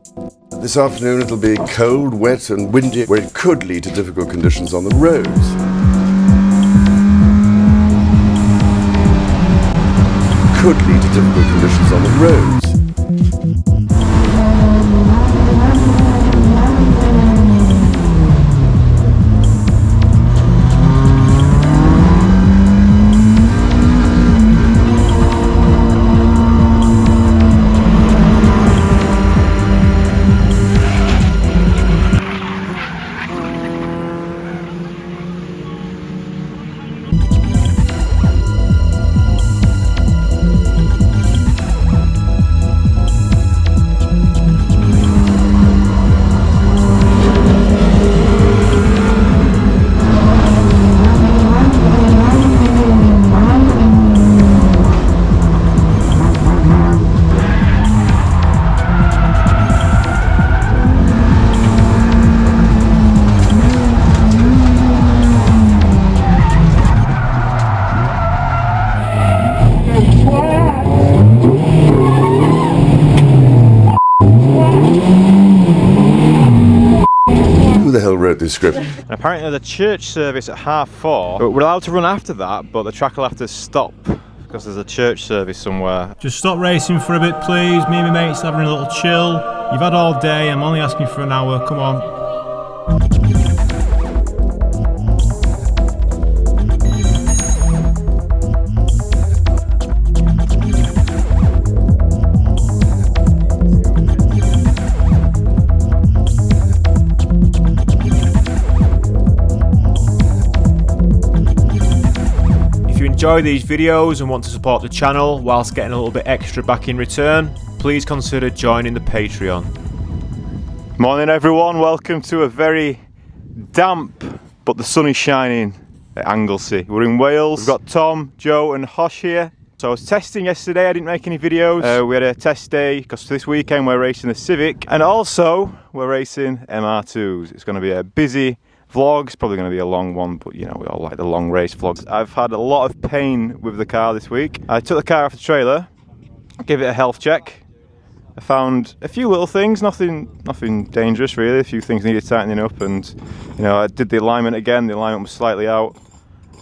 This afternoon it'll be cold, wet and windy, where it could lead to difficult conditions on the roads. Could lead to difficult conditions on the roads. Who the hell wrote this script? Apparently there's a church service at 4:30, but we're allowed to run after that, but the track will have to stop because there's a church service somewhere. Just stop racing for a bit, please. Me and my mates having a little chill. You've had all day, I'm only asking for an hour, come on. If you enjoy these videos and want to support the channel whilst getting a little bit extra back in return, please consider joining the Patreon. Morning everyone, welcome to a very damp but the sun is shining at Anglesey. We're in Wales. We've got Tom, Joe and Hosh here. So I was testing yesterday, I didn't make any videos. We had a test day because this weekend we're racing the CIVIC and also we're racing MR2s. It's going to be a busy vlog. It's probably going to be a long one, but you know, we all like the long race vlogs. I've had a lot of pain with the car this week. I took the car off the trailer, gave it a health check. I found a few little things, nothing dangerous really. A few things needed tightening up, and you know, I did the alignment again. The alignment was slightly out.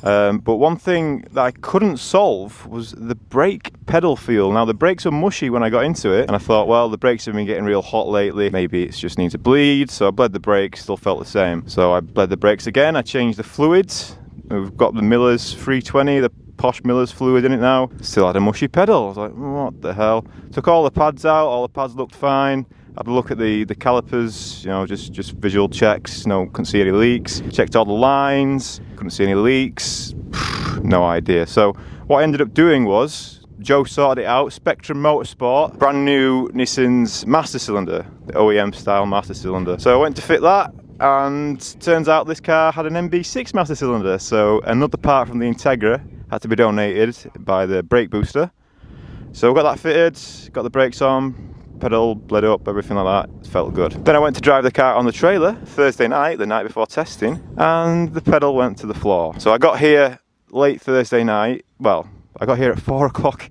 But one thing that I couldn't solve was the brake pedal feel. Now the brakes were mushy when I got into it, and I thought, well, the brakes have been getting real hot lately. Maybe it just needs to bleed. So I bled the brakes, still felt the same. So I bled the brakes again. I changed the fluids. We've got the Miller's 320, the posh Miller's fluid in it now. Still had a mushy pedal. I was like, what the hell? Took all the pads out. All the pads looked fine. Had a look at the calipers, you know, just visual checks. No, couldn't see any leaks. Checked all the lines, couldn't see any leaks. No idea. So what I ended up doing was, Joe sorted it out. Spectrum Motorsport, brand new Nissan's master cylinder, the OEM style master cylinder. So I went to fit that, and turns out this car had an MB6 master cylinder. So another part from the Integra had to be donated by the brake booster. So we got that fitted, got the brakes on. Pedal, bled up, everything like that. It felt good. Then I went to drive the car on the trailer Thursday night, the night before testing, and the pedal went to the floor. So I got here late Thursday night. Well, I got here at 4 o'clock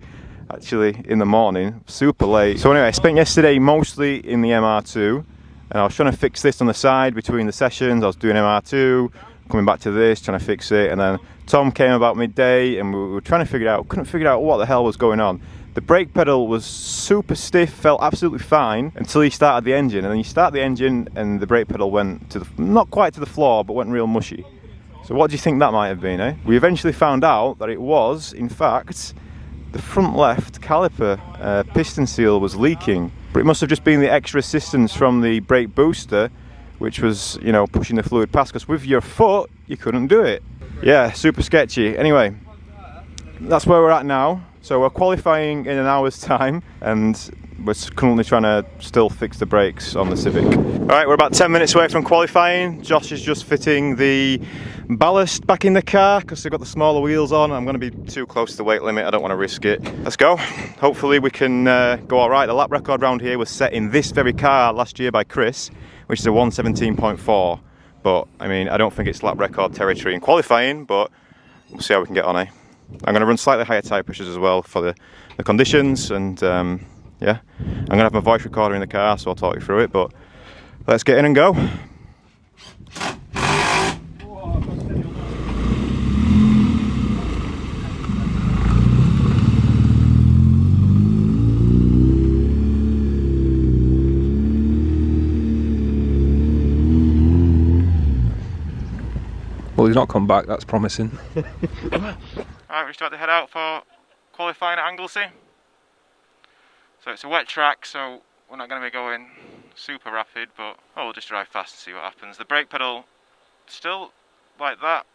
actually in the morning, super late. So anyway, I spent yesterday mostly in the MR2, and I was trying to fix this on the side between the sessions. I was doing MR2, coming back to this, trying to fix it, and then Tom came about midday, and we were trying to figure it out. Couldn't figure out what the hell was going on. The brake pedal was super stiff, felt absolutely fine until he started the engine, and then you start the engine and the brake pedal went to the, not quite to the floor, but went real mushy. So what do you think that might have been, eh? We eventually found out that it was, in fact, the front left caliper piston seal was leaking, but it must have just been the extra assistance from the brake booster, which was, you know, pushing the fluid past, because with your foot you couldn't do it. Yeah, super sketchy. Anyway, that's where we're at now. So we're qualifying in an hour's time, and we're currently trying to still fix the brakes on the CIVIC. Alright, we're about 10 minutes away from qualifying. Josh is just fitting the ballast back in the car because they've got the smaller wheels on. I'm going to be too close to the weight limit, I don't want to risk it. Let's go. Hopefully we can go alright. The lap record round here was set in this very car last year by Chris, which is a 117.4. But, I mean, I don't think it's lap record territory in qualifying, but we'll see how we can get on, eh? I'm going to run slightly higher tyre pressures as well for the conditions, and Yeah, I'm gonna have my voice recorder in the car, so I'll talk you through it. But let's get in and go. Well, he's not come back, that's promising. Alright, we're just about to head out for qualifying at Anglesey. So it's a wet track, so we're not going to be going super rapid, but we'll just drive fast and see what happens. The brake pedal, still like that.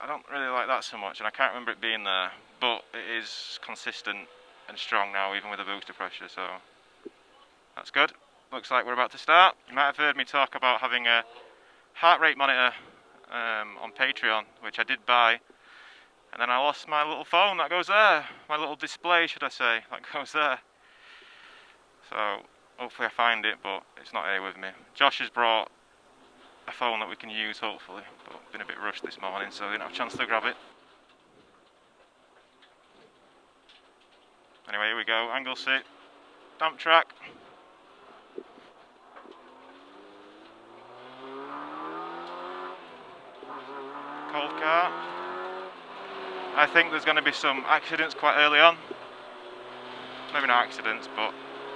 I don't really like that so much, and I can't remember it being there, but it is consistent and strong now, even with the booster pressure, so that's good. Looks like we're about to start. You might have heard me talk about having a heart rate monitor on Patreon, which I did buy, and then I lost my little phone that goes there, my little display should I say, that goes there. So hopefully I find it, but it's not here with me. Josh has brought a phone that we can use hopefully, but been a bit rushed this morning, so I didn't have a chance to grab it. Anyway, here we go, Anglesey, damp track. Cold car. I think there's going to be some accidents quite early on. Maybe not accidents, but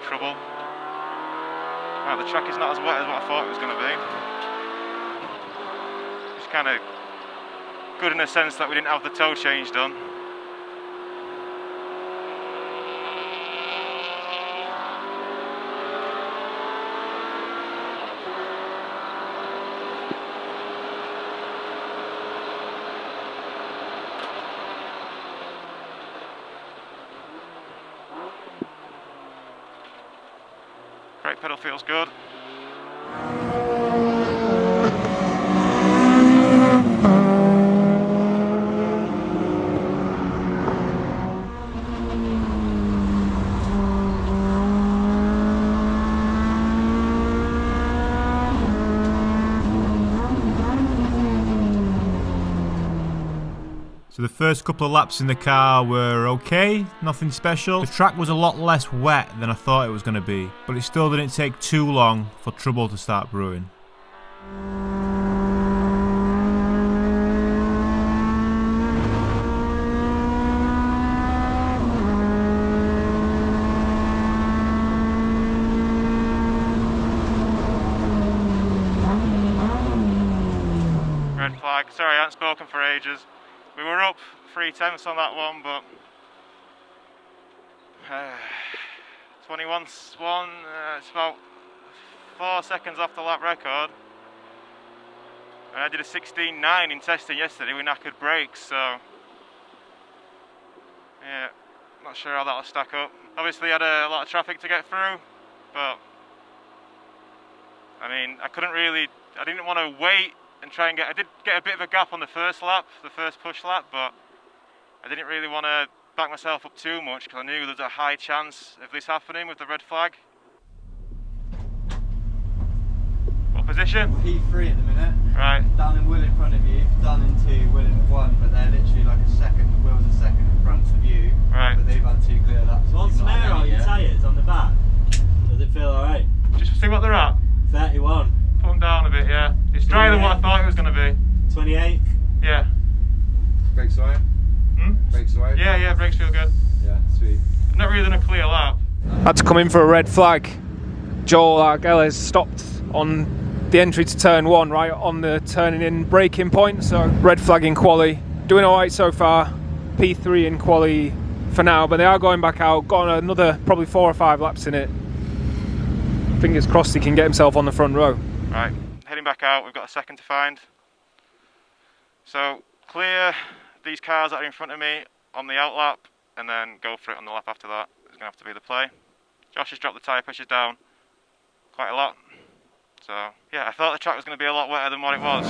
trouble. Right, the track is not as wet as what I thought it was going to be. It's kind of good in the sense that we didn't have the tow change done. Brake pedal feels good. So the first couple of laps in the car were okay, nothing special. The track was a lot less wet than I thought it was going to be, but it still didn't take too long for trouble to start brewing. Red flag. Sorry, I haven't spoken for ages. We were up 3/10 on that one, but 21 one. It's about 4 seconds off the lap record. And I did a 16.9 in testing yesterday with knackered brakes, so yeah, not sure how that'll stack up. Obviously, had a lot of traffic to get through, but I mean, I didn't want to wait and try and I did get a bit of a gap on the first lap, the first push lap, but I didn't really want to back myself up too much because I knew there's a high chance of this happening with the red flag. What position? P3 at the minute. Right. Dan and Will in front of you, Dan and 2, Will in 1, but they're literally like a second, Will's a second in front of you. Right. But they've had 2 clear laps. What's the matter on your tyres on the back? Does it feel alright? Just see what they're at. 31. Put them down a bit, yeah. It's drier than what I thought it was going to be. 28. Yeah. Brakes away? Brakes away? Yeah, brakes feel good. Yeah, sweet. Not really done a clear lap. Had to come in for a red flag. Joel Argeles stopped on the entry to turn 1, right on the turning in braking point, so red flag in quali. Doing alright so far, P3 in quali for now, but they are going back out, got another probably 4 or 5 laps in it. Fingers crossed he can get himself on the front row. Right, heading back out, we've got a second to find. So clear these cars that are in front of me on the out lap and then go for it on the lap after that. It's going to have to be the play. Josh has dropped the tyre pressures down quite a lot. So yeah, I thought the track was going to be a lot wetter than what it was.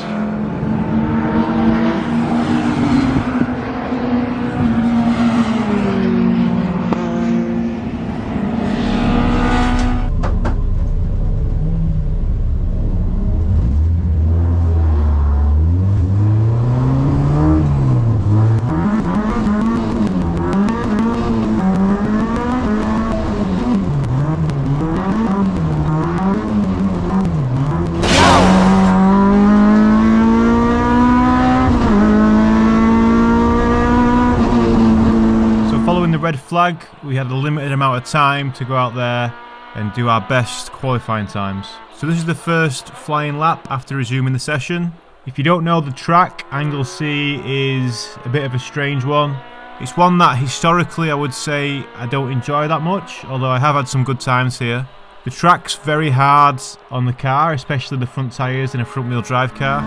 flag, we had a limited amount of time to go out there and do our best qualifying times. So this is the first flying lap after resuming the session. If you don't know the track, Anglesey is a bit of a strange one. It's one that historically I would say I don't enjoy that much, although I have had some good times here. The track's very hard on the car, especially the front tyres in a front wheel drive car.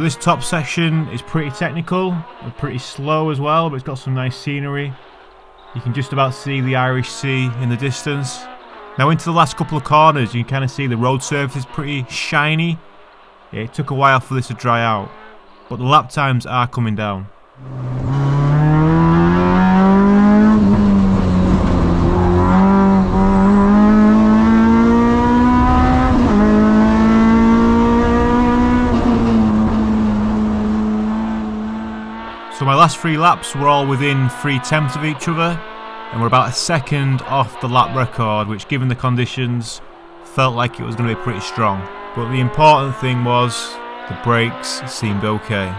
This top section is pretty technical and pretty slow as well, but it's got some nice scenery. You can just about see the Irish Sea in the distance. Now into the last couple of corners you can kind of see the road surface is pretty shiny. Yeah, it took a while for this to dry out, but the lap times are coming down. So my last 3 laps were all within 3/10 of each other, and we're about a second off the lap record, which given the conditions felt like it was going to be pretty strong. But the important thing was the brakes seemed okay.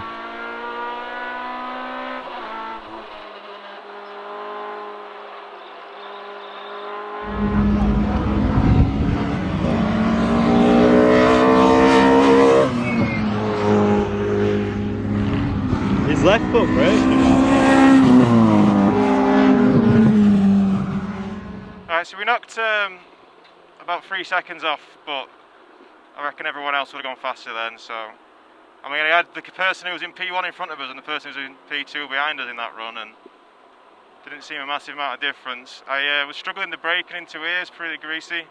Left foot brake. Alright, so we knocked about 3 seconds off, but I reckon everyone else would have gone faster then. So, I mean, I had the person who was in P1 in front of us and the person who was in P2 behind us in that run, and didn't seem a massive amount of difference. I was struggling to braking into ears, pretty greasy,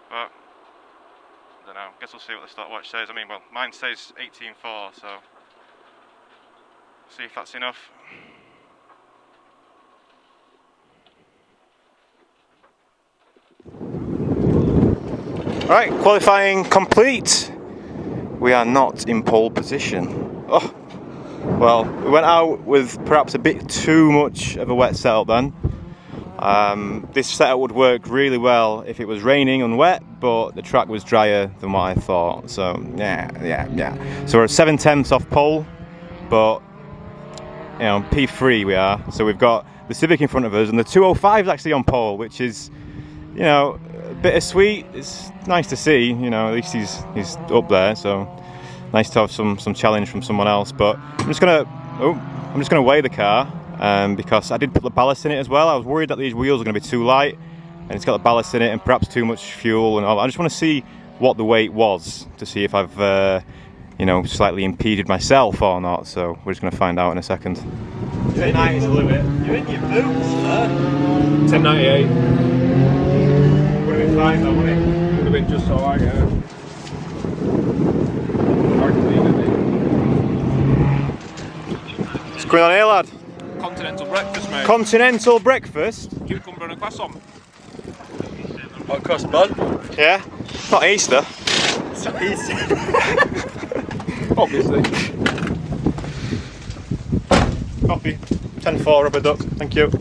but I don't know. Guess we'll see what the stopwatch says. I mean, well, mine says 18.4, so. See if that's enough. Alright, qualifying complete. We are not in pole position. Oh, well, we went out with perhaps a bit too much of a wet setup then. This setup would work really well if it was raining and wet, but the track was drier than what I thought. So, yeah. So we're at 7/10 off pole, but you know, P3 we are, so we've got the Civic in front of us, and the 205 is actually on pole, which is, you know, bittersweet. It's nice to see, you know, at least he's up there, so nice to have some challenge from someone else. But I'm just gonna weigh the car, because I did put the ballast in it as well. I was worried that these wheels are going to be too light, and it's got the ballast in it, and perhaps too much fuel and all. I just want to see what the weight was to see if I've you know, slightly impeded myself or not, so we're just going to find out in a second. 1090 is the limit. You're in your boots, sir. 1098. Would have been fine though, wouldn't it? Would have been just alright, yeah. What's going on here, lad? Continental breakfast, mate. Continental breakfast? Cucumber and a croissant. What cost, bud? Yeah? Not Easter. It's not easy. Obviously. Copy. 10.4 rubber duck, thank you.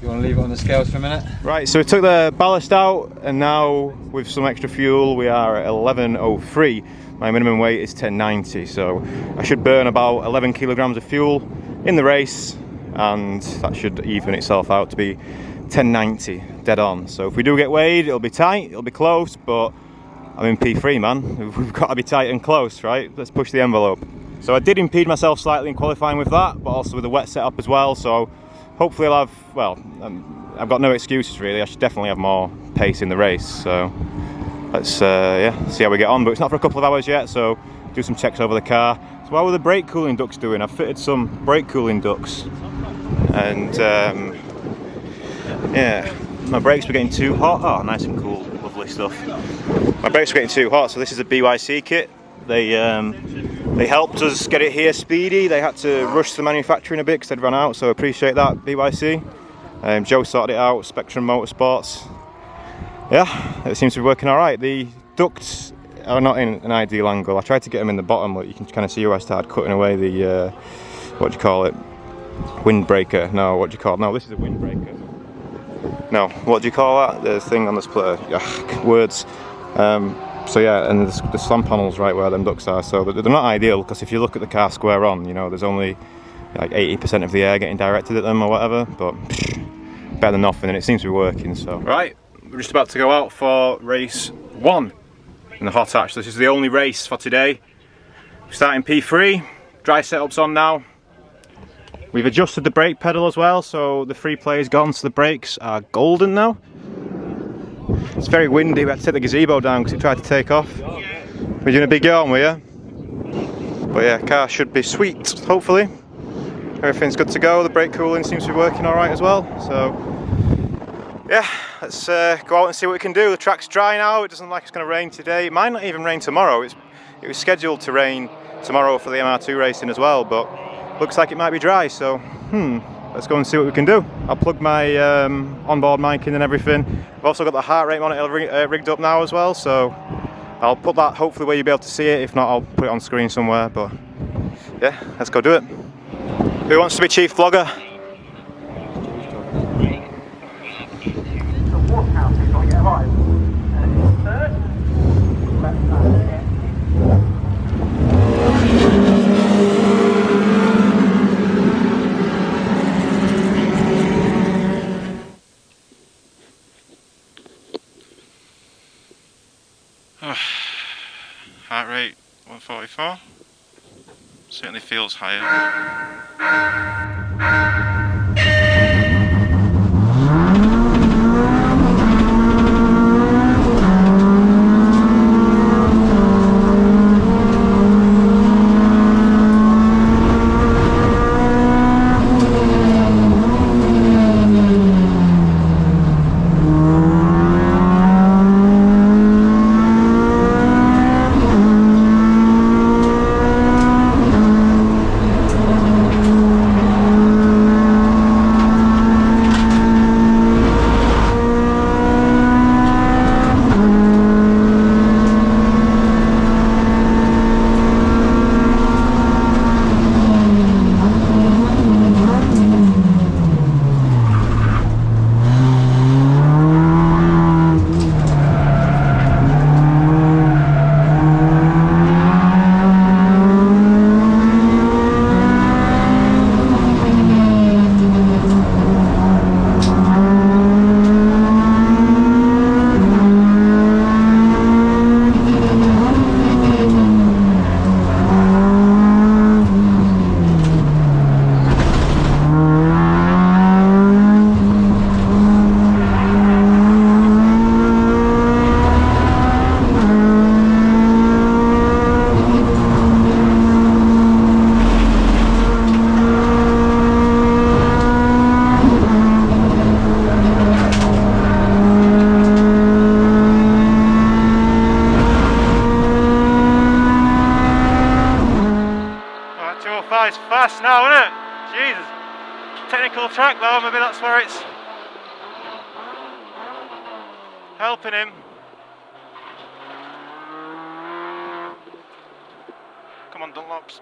You want to leave it on the scales for a minute? Right, so we took the ballast out, and now with some extra fuel we are at 11.03. My minimum weight is 1090, so I should burn about 11 kilograms of fuel in the race, and that should even itself out to be 1090, dead on. So if we do get weighed, it'll be tight, it'll be close, but I'm in P3, man. We've got to be tight and close, right? Let's push the envelope. So I did impede myself slightly in qualifying with that, but also with the wet setup as well, so hopefully I'll have, well, I've got no excuses really. I should definitely have more pace in the race, so let's yeah, see how we get on. But it's not for a couple of hours yet, so do some checks over the car. So how are the brake cooling ducts doing? I've fitted some brake cooling ducts, and yeah, my brakes were getting too hot. Oh, nice and cool, lovely stuff. My brakes were getting too hot, so this is a BYC kit. They helped us get it here speedy. They had to rush the manufacturing a bit because they'd run out, so I appreciate that, BYC. Joe sorted it out, Spectrum Motorsports. yeah, it seems to be working all right. The ducts are not in an ideal angle. I tried to get them in the bottom, but you can kind of see where I started cutting away the what do you call it? Windbreaker. No, what do you call it? No, this is a windbreaker. No, what do you call that? The thing on the splitter. Words. So yeah, and the slam panel's right where them ducts are, so they're not ideal, because if you look at the car square on, you know, there's only like 80% of the air getting directed at them or whatever, but better than nothing, and it seems to be working. So right, we're just about to go out for race 1 in the hot hatch. This is the only race for today. We're starting P3, dry setup's on now. We've adjusted the brake pedal as well, so the free play is gone, so the brakes are golden now. It's very windy, we had to take the gazebo down because it tried to take off. We're doing a big yawn, were you? But yeah, car should be sweet, hopefully. Everything's good to go, the brake cooling seems to be working alright as well. So yeah, let's go out and see what we can do. The track's dry now, it doesn't look like it's going to rain today. It might not even rain tomorrow. It was scheduled to rain tomorrow for the MR2 racing as well, but looks like it might be dry, so let's go and see what we can do. I'll plug my onboard mic in and everything. I've also got the heart rate monitor rigged up now as well, so I'll put that hopefully where you'll be able to see it. If not, I'll put it on screen somewhere, but yeah, let's go do it. Who wants to be chief vlogger? Heart rate 144, certainly feels higher. It's fast now, isn't it? Jesus. Technical track though, maybe that's where it's helping him. Come on, Dunlops.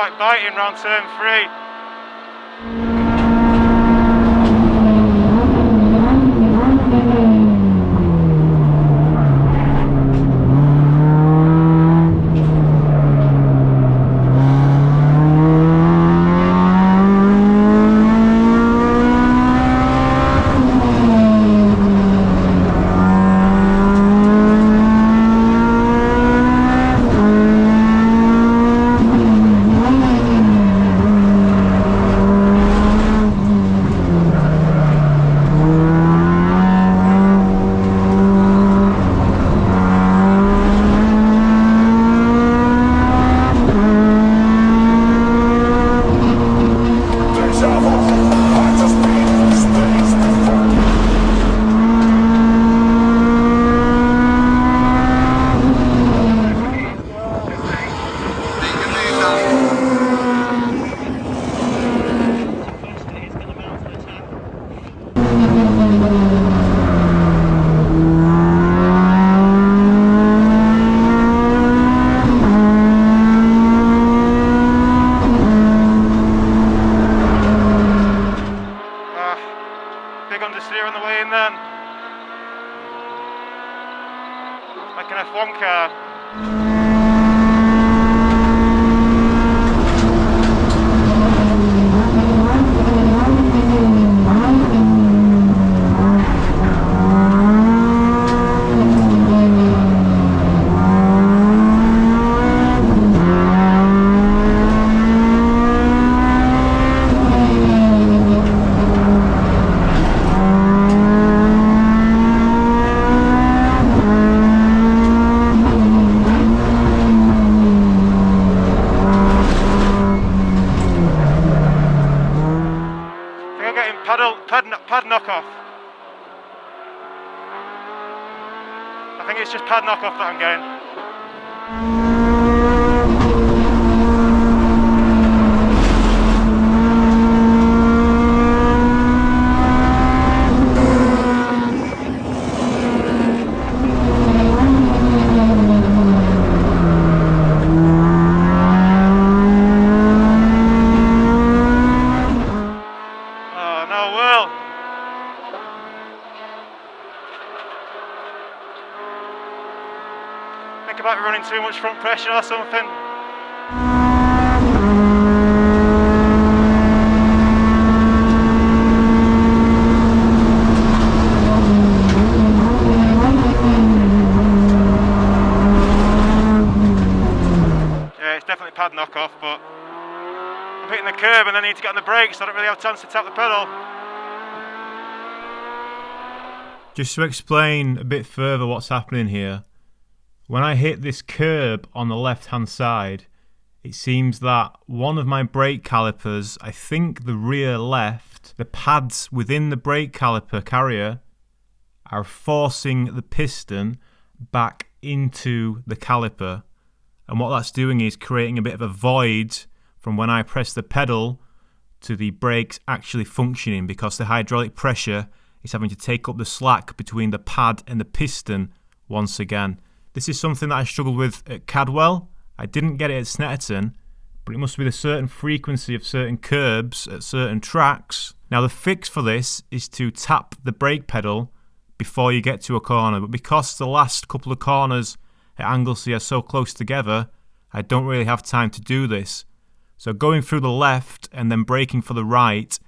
like biting round turn 3. Big understeer on the way in then. Like an F1 car. Pad knockoff. I think it's just pad knockoff that I'm getting. Think about running too much front pressure or something. Yeah, it's definitely pad knockoff, but I'm hitting the curb and I need to get on the brakes, so I don't really have a chance to tap the pedal. Just to explain a bit further what's happening here. When I hit this curb on the left hand side, it seems that one of my brake calipers, I think the rear left, the pads within the brake caliper carrier are forcing the piston back into the caliper. And what that's doing is creating a bit of a void from when I press the pedal to the brakes actually functioning, because the hydraulic pressure is having to take up the slack between the pad and the piston once again. This is something that I struggled with at Cadwell. I didn't get it at Snetterton, but it must be the certain frequency of certain curbs at certain tracks. Now the fix for this is to tap the brake pedal before you get to a corner, but because the last couple of corners at Anglesey are so close together, I don't really have time to do this. So going through the left and then braking for the right,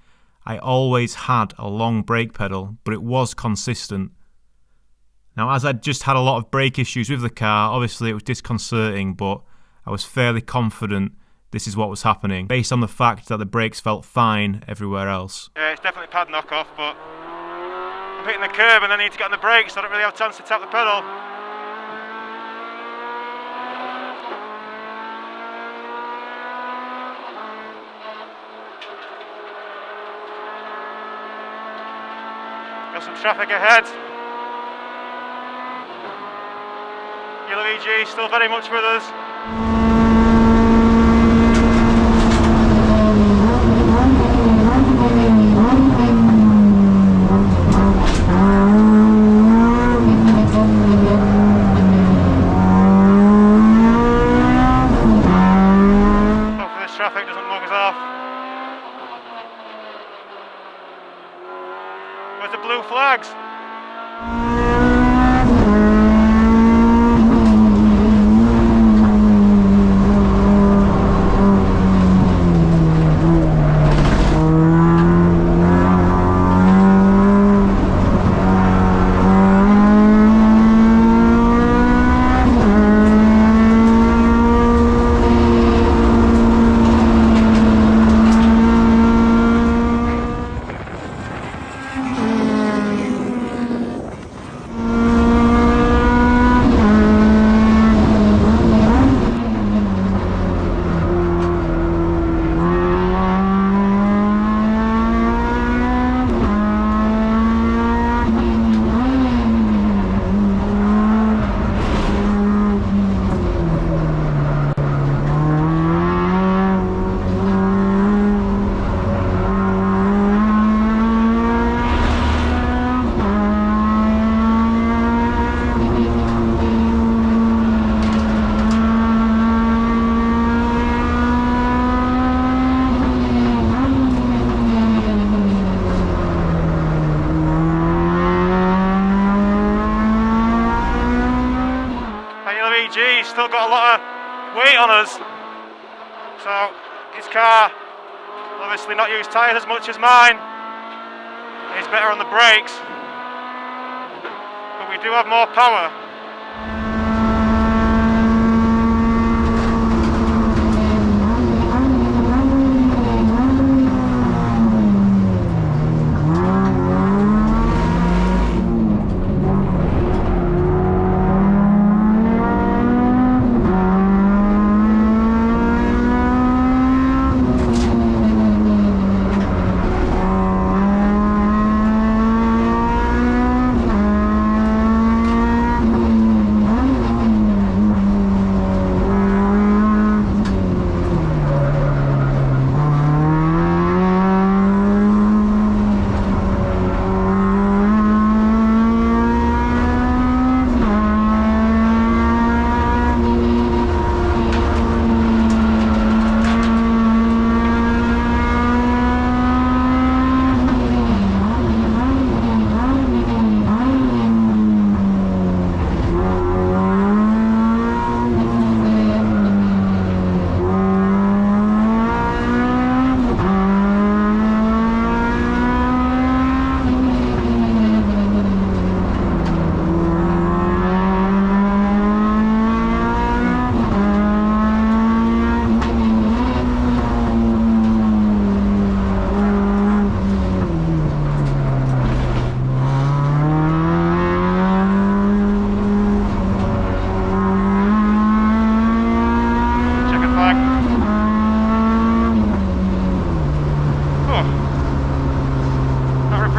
I always had a long brake pedal, but it was consistent. Now, as I'd just had a lot of brake issues with the car, obviously it was disconcerting, but I was fairly confident this is what was happening, based on the fact that the brakes felt fine everywhere else. Yeah, it's definitely pad knockoff, but I'm hitting the curb and I need to get on the brakes, so I don't really have a chance to tap the pedal. Got some traffic ahead. Yellow EG still very much with us. Hopefully this traffic still got a lot of weight on us. So his car will obviously not use tyres as much as mine. He's better on the brakes, but we do have more power.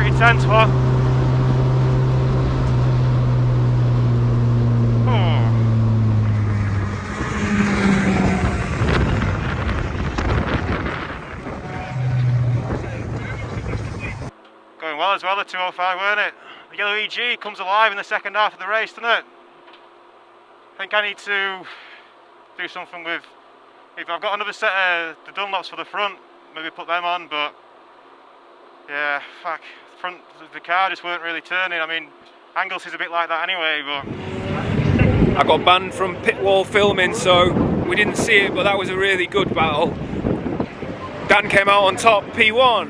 Intense one. Going well as well, the 205, weren't it? The yellow EG comes alive in the second half of the race, doesn't it? I think I need to do something with, if I've got another set of the Dunlops for the front, maybe put them on, but yeah, fuck. Front of the car just weren't really turning. I mean, Anglesey's a bit like that anyway, but I got banned from pit wall filming, so we didn't see it, but that was a really good battle. Dan came out on top, P1.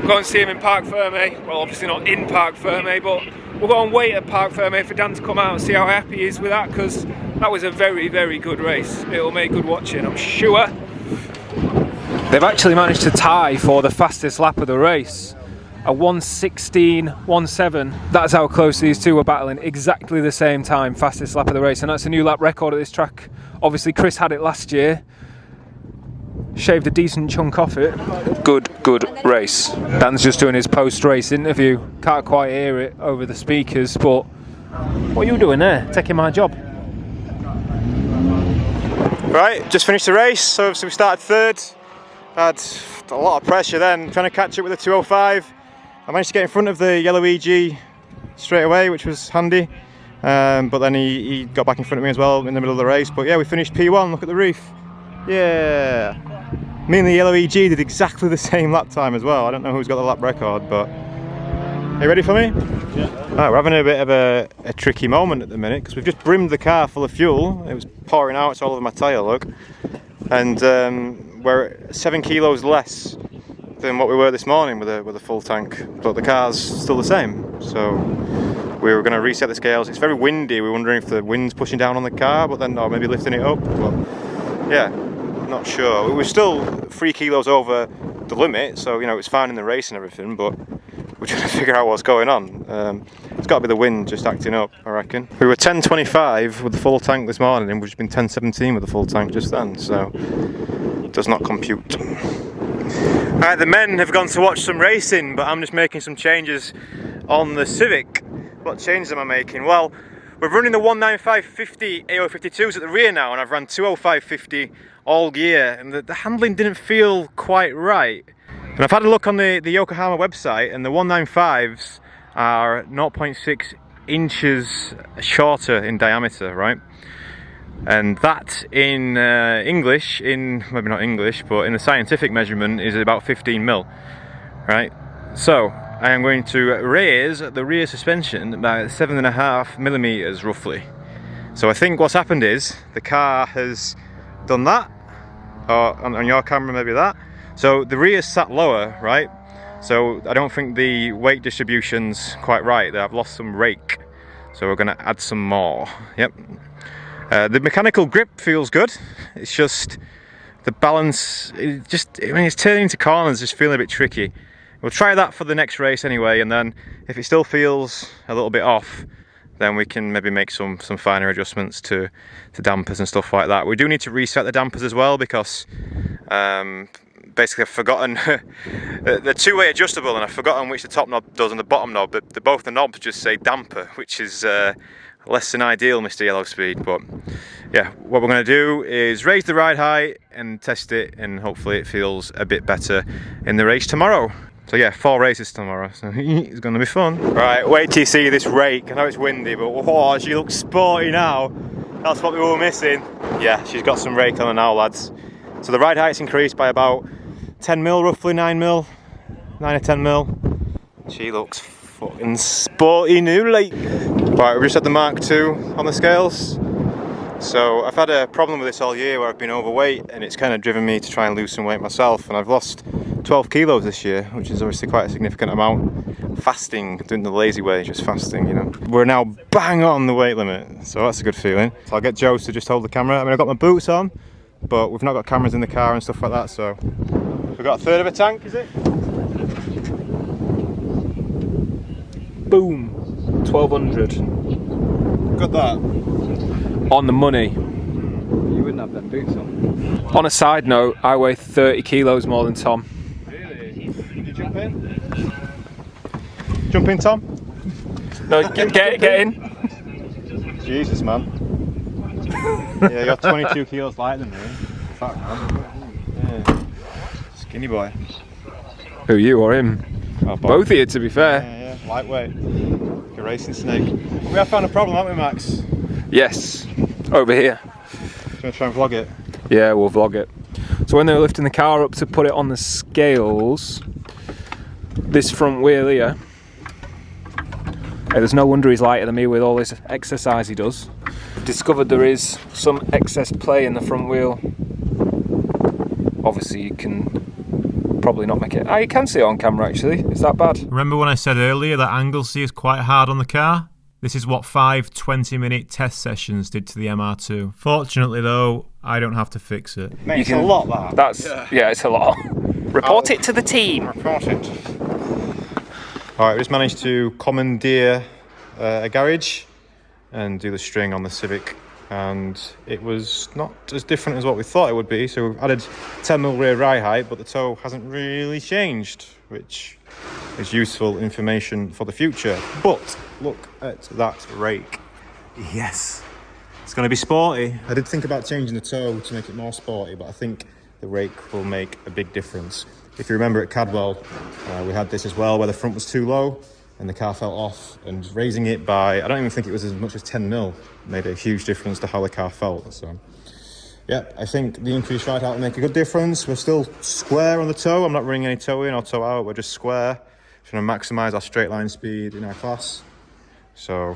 Go and see him in Parc Fermé. Well, obviously not in Parc Fermé, but we'll go and wait at Parc Fermé for Dan to come out and see how happy he is with that, because that was a very, very good race. It'll make good watching, I'm sure. They've actually managed to tie for the fastest lap of the race. A 1:16.17. That's how close these two were battling. Exactly the same time, fastest lap of the race, and that's a new lap record at this track. Obviously, Chris had it last year. Shaved a decent chunk off it. Good race. Dan's just doing his post-race interview. Can't quite hear it over the speakers, but what are you doing there? Taking my job. right, just finished the race. So we started third. Had a lot of pressure then, trying to catch up with the 205. I managed to get in front of the yellow EG straight away, which was handy. But then he got back in front of me as well in the middle of the race. But yeah, we finished P1. Look at the roof. Yeah. Me and the yellow EG did exactly the same lap time as well. I don't know who's got the lap record, but are you ready for me? Yeah. Right, we're having a bit of a tricky moment at the minute because we've just brimmed the car full of fuel. It was pouring out, it's all over my tyre, look. And we're 7 kilos less than what we were this morning with a full tank, but the car's still the same. So we were going to reset the scales. It's very windy. We were wondering if the wind's pushing down on the car, but then maybe lifting it up. But yeah, not sure. We were still 3 kilos over the limit, so you know it's fine in the race and everything. But we're trying to figure out what's going on. It's got to be the wind just acting up, I reckon. We were 10.25 with the full tank this morning, and we've just been 10.17 with the full tank just then. So it does not compute. Alright, the men have gone to watch some racing, but I'm just making some changes on the Civic. What changes am I making? Well, we're running the 195/50 AO52s at the rear now, and I've run 205/50 all year, and the handling didn't feel quite right. And I've had a look on the Yokohama website, and the 195s are 0.6 inches shorter in diameter, right? And that in English, maybe not English, but in the scientific measurement is about 15 mil, right? So I am going to raise the rear suspension by 7.5 millimeters roughly. So I think what's happened is the car has done that, or on your camera maybe that. So the rear's sat lower, right? So I don't think the weight distribution's quite right. I've lost some rake, so we're going to add some more. Yep. The mechanical grip feels good. It's just the balance. When it's turning into corners, just feeling a bit tricky. We'll try that for the next race anyway, and then if it still feels a little bit off, then we can maybe make some finer adjustments to dampers and stuff like that. We do need to reset the dampers as well, because basically I've forgotten they're two-way adjustable, and I've forgotten which the top knob does and the bottom knob. Both the knobs just say damper, which is less than ideal, Mr. Yellow Speed. But yeah, what we're going to do is raise the ride height and test it, and hopefully it feels a bit better in the race tomorrow. So yeah, 4 races tomorrow, so it's going to be fun. Right, wait till you see this rake. I know it's windy, but oh, she looks sporty now. That's what we were missing. Yeah, she's got some rake on her now, lads. So the ride height's increased by about 10 mil, roughly 9 mil, 9 or 10 mil. She looks fucking sporty new, like. Right, we've just had the Mark II on the scales. So I've had a problem with this all year where I've been overweight, and it's kind of driven me to try and lose some weight myself, and I've lost 12 kilos this year, which is obviously quite a significant amount. Fasting, doing the lazy way, just fasting, you know. We're now bang on the weight limit, so that's a good feeling. So I'll get Joe to just hold the camera. I mean, I've got my boots on, but we've not got cameras in the car and stuff like that, so we've got a third of a tank, is it? Boom, 1200. Got that. On the money. You wouldn't have them boots on. On a side note, I weigh 30 kilos more than Tom. Really? Did you jump in? Jump in, Tom? No, get in. Jesus, man. Yeah, you're 22 kilos lighter than me. Fuck, man. Yeah. Skinny boy. Who, you or him? Oh, both of you, to be fair. Yeah, yeah. Lightweight. Like a racing snake. We have found a problem, haven't we, Max? Yes, over here. Do you want to try and vlog it? Yeah, we'll vlog it. So when they were lifting the car up to put it on the scales, this front wheel here, there's no wonder he's lighter than me with all this exercise he does. Discovered there is some excess play in the front wheel. Obviously you can probably not make it. You can see it on camera actually. Is that bad? Remember when I said earlier that Anglesey is quite hard on the car? This is what 5 20-minute test sessions did to the MR2. Fortunately though, I don't have to fix it. Mate, it's a lot, that. That's, yeah, it's a lot. Report it to the team. Report it. Alright, we just managed to commandeer a garage and do the string on the Civic, and it was not as different as what we thought it would be. So we've added 10mm rear ride height, but the toe hasn't really changed, which is useful information for the future. But look at that rake. Yes, it's going to be sporty. I did think about changing the toe to make it more sporty, but I think the rake will make a big difference. If you remember at Cadwell, we had this as well, where the front was too low and the car fell off, and raising it by, I don't even think it was as much as 10mm, made a huge difference to how the car felt. So yeah, I think the increased ride height will make a good difference. We're still square on the toe. I'm not running any toe in or toe out. We're just square, trying to maximise our straight line speed in our class. So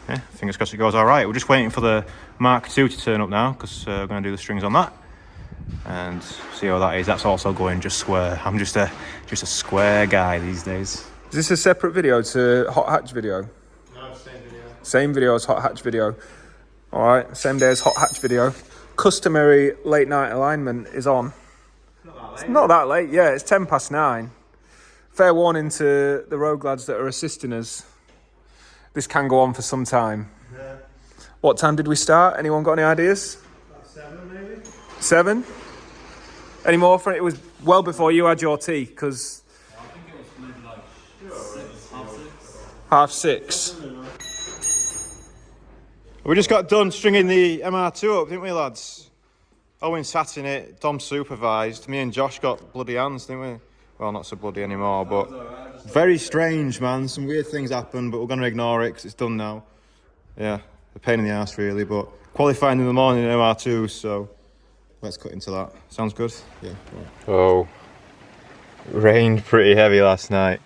yeah, fingers crossed it goes all right. We're just waiting for the Mark II to turn up now, because we're going to do the strings on that and see how that is. That's also going just square. I'm just a square guy these days. Is this a separate video to Hot Hatch video? No, same video. Same video as Hot Hatch video. Alright, same day as Hot Hatch video. Customary late night alignment is on. It's not that late, yeah, it's 9:10. Fair warning to the rogue lads that are assisting us. This can go on for some time. Yeah. What time did we start? Anyone got any ideas? About 7 maybe? 7? Any more for it? It was well before you had your tea, because I think it was maybe like 6, half 6. We just got done stringing the MR2 up, didn't we, lads? Owen sat in it, Dom supervised. Me and Josh got bloody hands, didn't we? Well, not so bloody anymore, but very strange, man. Some weird things happened, but we're going to ignore it because it's done now. Yeah, a pain in the ass, really, but qualifying in the morning in MR2, so let's cut into that. Sounds good? Yeah. Right. Oh, rained pretty heavy last night.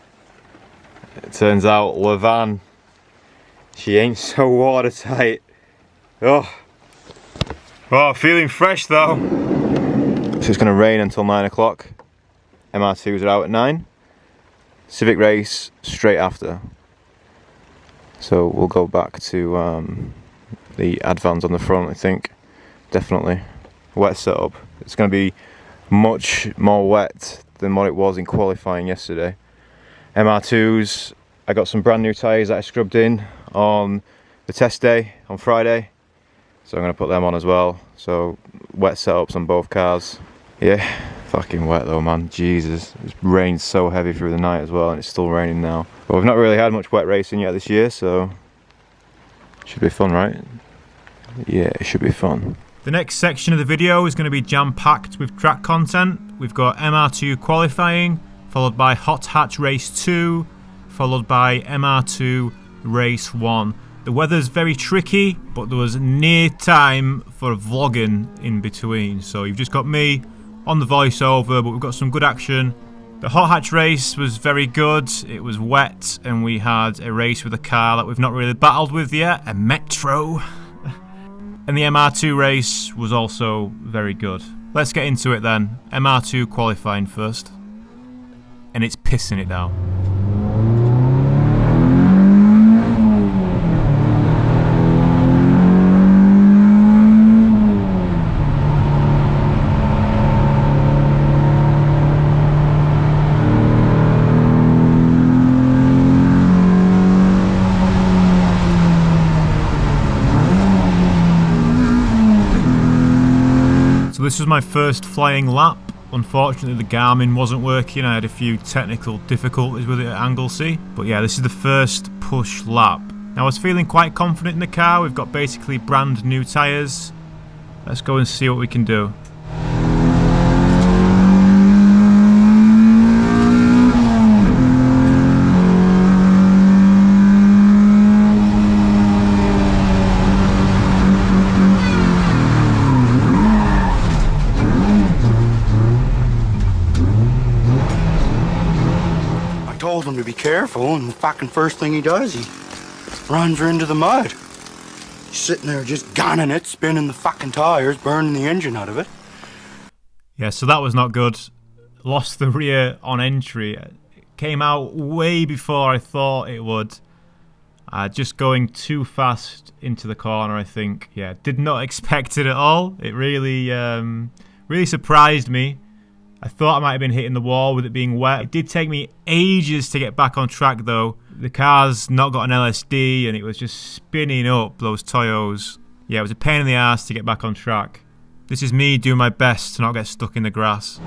It turns out Levan, she ain't so watertight Oh, feeling fresh though. So it's going to rain until 9 o'clock. MR2s are out at 9. Civic race straight after. So we'll go back to the Advans on the front, I think. Definitely. Wet setup. It's going to be much more wet than what it was in qualifying yesterday. MR2s, I got some brand new tyres that I scrubbed in on the test day on Friday. So I'm going to put them on as well. So wet setups on both cars. Yeah, fucking wet though, man. Jesus, it's rained so heavy through the night as well, and it's still raining now. But we've not really had much wet racing yet this year, so it should be fun, right? Yeah, it should be fun. The next section of the video is going to be jam-packed with track content. We've got MR2 qualifying, followed by Hot Hatch Race 2, followed by MR2 Race 1. The weather's very tricky, but there was near time for vlogging in between. So you've just got me on the voiceover, but we've got some good action. The Hot Hatch race was very good. It was wet, and we had a race with a car that we've not really battled with yet, a Metro. And the MR2 race was also very good. Let's get into it then. MR2 qualifying first. And it's pissing it down. So this was my first flying lap. Unfortunately the Garmin wasn't working. I had a few technical difficulties with it at Anglesey. But yeah, this is the first push lap. Now I was feeling quite confident in the car. We've got basically brand new tyres. Let's go and see what we can do. Told him to be careful, and the fucking first thing he does, he runs her into the mud. He's sitting there just gunning it, spinning the fucking tires, burning the engine out of it. Yeah, so that was not good. Lost the rear on entry. It came out way before I thought it would. Just going too fast into the corner, I think. Yeah, did not expect it at all. It really, really surprised me. I thought I might have been hitting the wall with it being wet. It did take me ages to get back on track though. The car's not got an LSD and it was just spinning up those Toyos. Yeah, it was a pain in the ass to get back on track. This is me doing my best to not get stuck in the grass.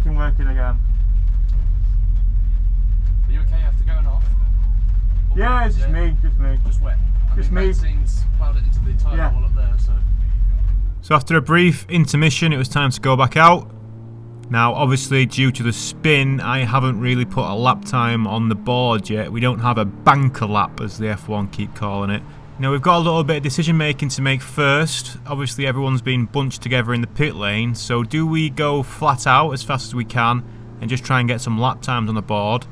Working again. Are you okay after going off? Yeah, it's just me. Just wet. Just me. Vaccines plowed it into the tyre wall up there, so. So after a brief intermission, it was time to go back out. Now, obviously, due to the spin, I haven't really put a lap time on the board yet. We don't have a banker lap, as the F1 keep calling it. Now, we've got a little bit of decision making to make first. Obviously, everyone's been bunched together in the pit lane. So do we go flat out as fast as we can and just try and get some lap times on the board?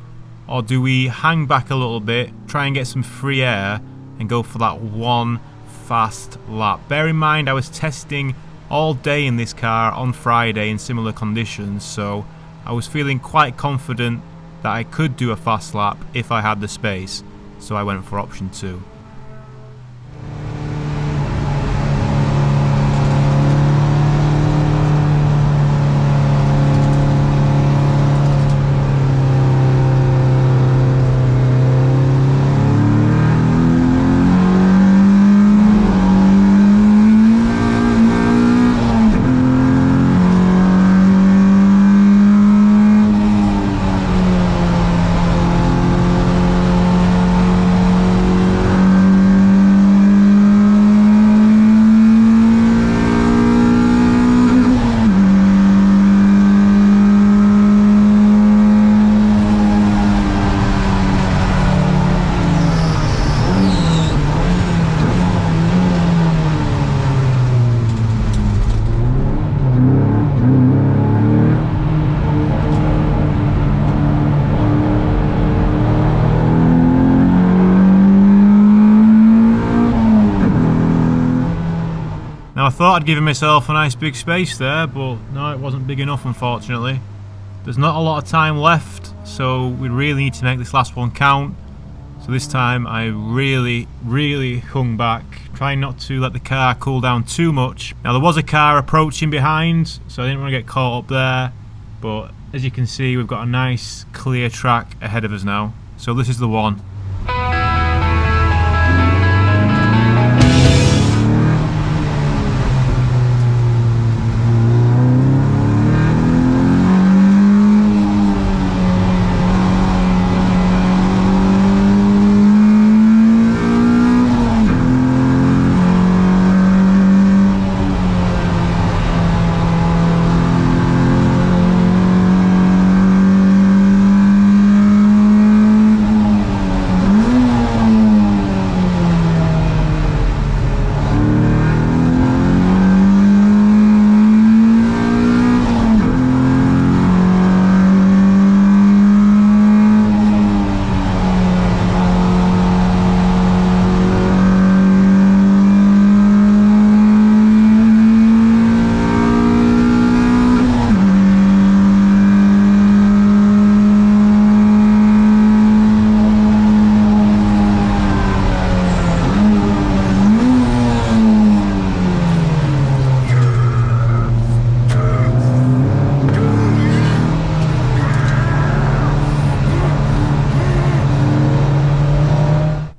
Or do we hang back a little bit, try and get some free air and go for that one fast lap? Bear in mind, I was testing all day in this car on Friday in similar conditions, so I was feeling quite confident that I could do a fast lap if I had the space, so I went for option 2. Now I thought I'd given myself a nice big space there, but no, it wasn't big enough unfortunately. There's not a lot of time left, so we really need to make this last one count. So this time I really hung back, trying not to let the car cool down too much. Now there was a car approaching behind, so I didn't want to get caught up there, but as you can see we've got a nice clear track ahead of us now. So this is the one.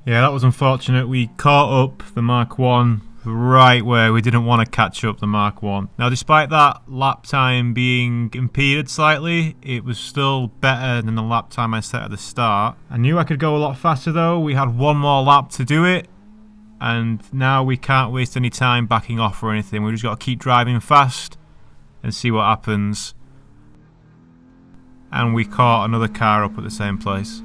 Yeah, that was unfortunate. We caught up the Mark 1 right where we didn't want to catch up the Mark 1. Now, despite that lap time being impeded slightly, it was still better than the lap time I set at the start. I knew I could go a lot faster though. We had one more lap to do it, and now we can't waste any time backing off or anything. We just got to keep driving fast and see what happens. And we caught another car up at the same place.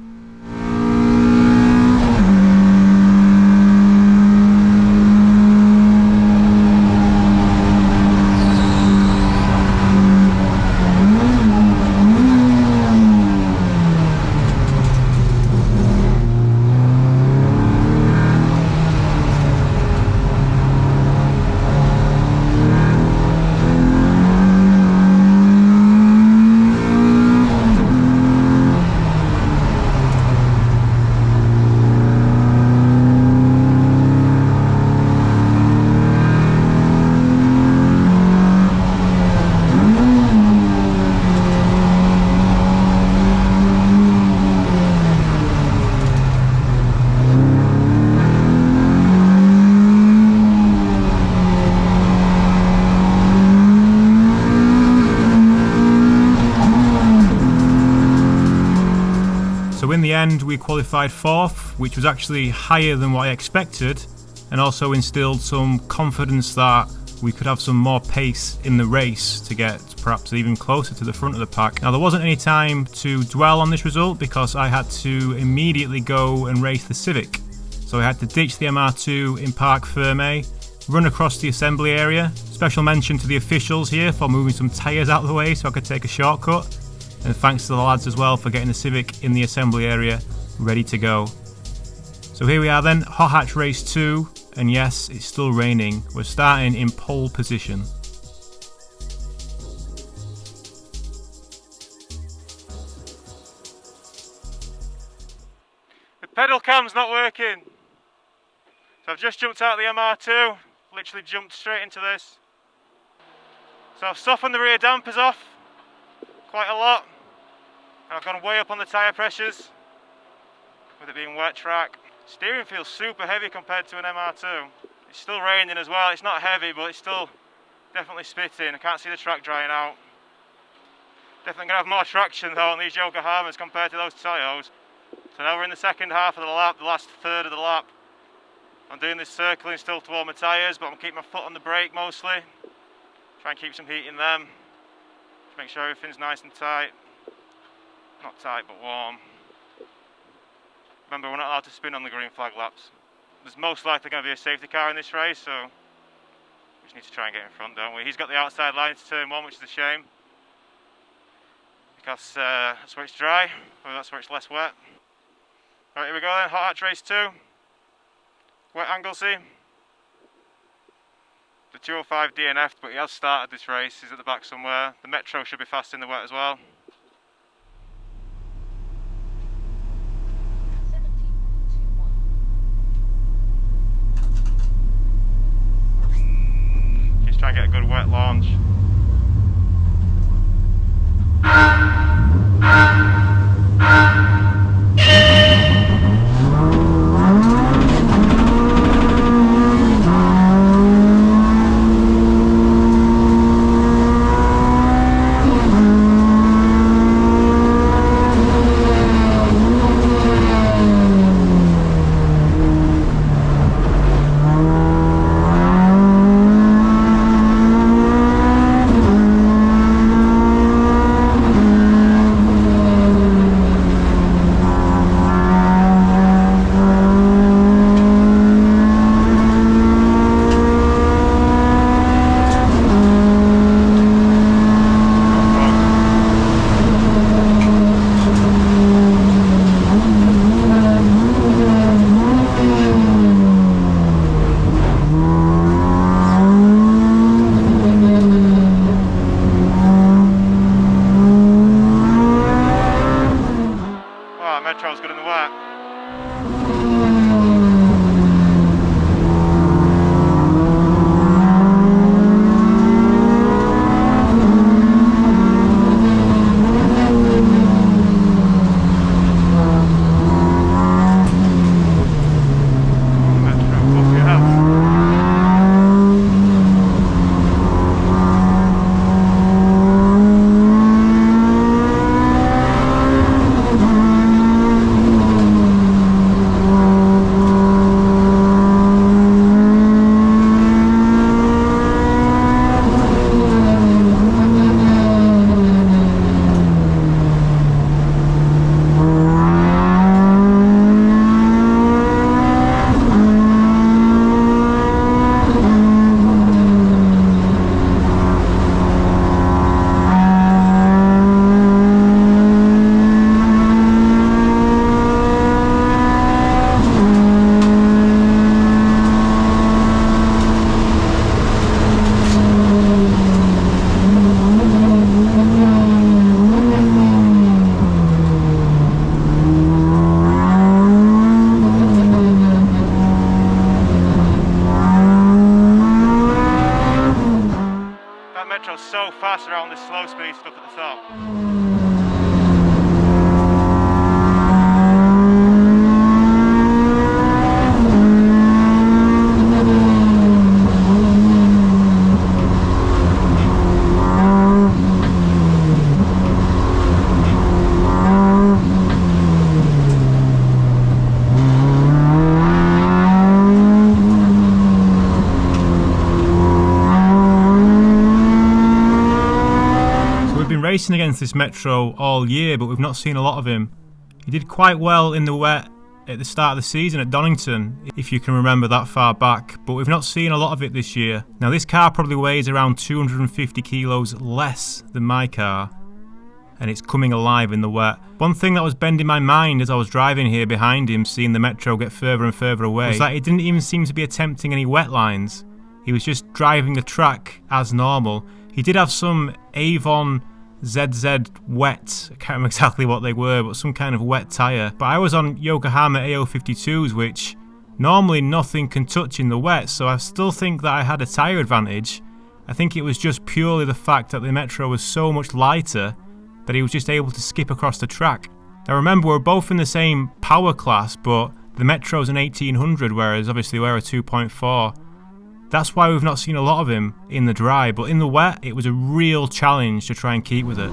So in the end we qualified 4th, which was actually higher than what I expected, and also instilled some confidence that we could have some more pace in the race to get perhaps even closer to the front of the pack. Now there wasn't any time to dwell on this result because I had to immediately go and race the Civic. So I had to ditch the MR2 in Parc Fermé, run across the assembly area. Special mention to the officials here for moving some tyres out of the way so I could take a shortcut. And thanks to the lads as well for getting the Civic in the assembly area ready to go. So here we are then, Hot Hatch Race 2, and yes, it's still raining. We're starting in pole position. pedal cam's not working. So I've just jumped out of the MR2, literally jumped straight into this. So I've softened the rear dampers off quite a lot, and I've gone way up on the tyre pressures with it being wet track. Steering feels super heavy compared to an MR2. It's still raining as well. It's not heavy, but it's still definitely spitting. I can't see the track drying out. Definitely gonna have more traction though on these Yokohamas compared to those Toyos. So now we're in the second half of the lap, the last third of the lap. I'm doing this circling still to warm my tyres, but I'm keeping my foot on the brake mostly. Try and keep some heat in them. To make sure everything's nice and tight. Not tight, but warm. Remember, we're not allowed to spin on the green flag laps. There's most likely going to be a safety car in this race, so we just need to try and get in front, don't we? He's got the outside line to turn 1, which is a shame. Because that's where it's dry, or that's where it's less wet. Right, here we go then, hot hatch race 2. Wet Anglesey. The 205 DNF'd, but he has started this race, he's at the back somewhere. The Metro should be fast in the wet as well. Just try and get a good wet launch. Metro's good in the wet. Metro's so fast around this slow speed stuff at the top. Racing against this Metro all year, but we've not seen a lot of him. He did quite well in the wet at the start of the season at Donington, if you can remember that far back, but we've not seen a lot of it this year. Now this car probably weighs around 250 kilos less than my car, and it's coming alive in the wet. One thing that was bending my mind as I was driving here behind him, seeing the Metro get further and further away, was that he didn't even seem to be attempting any wet lines. He was just driving the track as normal. He did have some Avon ZZ wet. I can't remember exactly what they were, but some kind of wet tyre. But I was on Yokohama AO52s, which normally nothing can touch in the wet, so I still think that I had a tyre advantage. I think it was just purely the fact that the Metro was so much lighter that he was just able to skip across the track. Now remember, we're both in the same power class, but the Metro's an 1800, whereas obviously we're a 2.4. That's why we've not seen a lot of him in the dry, but in the wet, it was a real challenge to try and keep with it.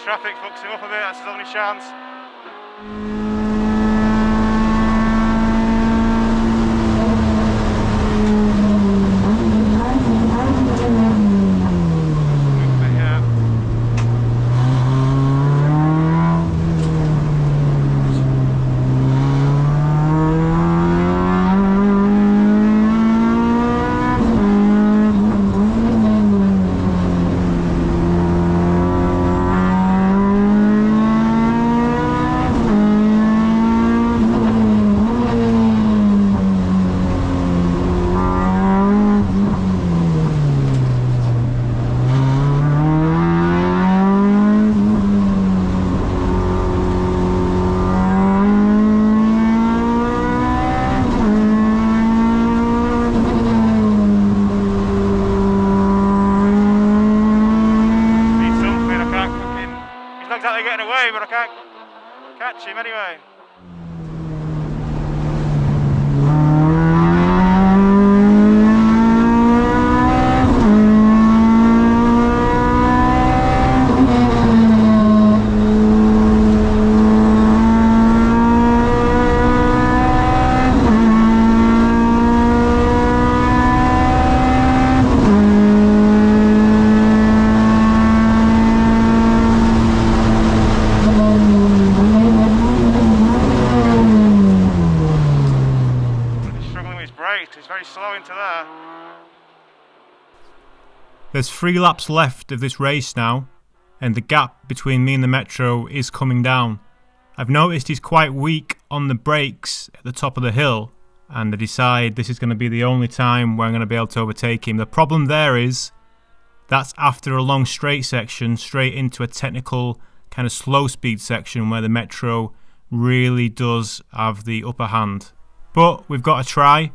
Traffic fucks him up a bit, that's his only chance. Getting away, but I can't catch him anyway. He's very slow into there. There's 3 laps left of this race now, and the gap between me and the Metro is coming down. I've noticed he's quite weak on the brakes at the top of the hill, and I decide this is going to be the only time where I'm going to be able to overtake him. The problem there is that's after a long straight section, straight into a technical kind of slow speed section where the Metro really does have the upper hand. But we've got a try.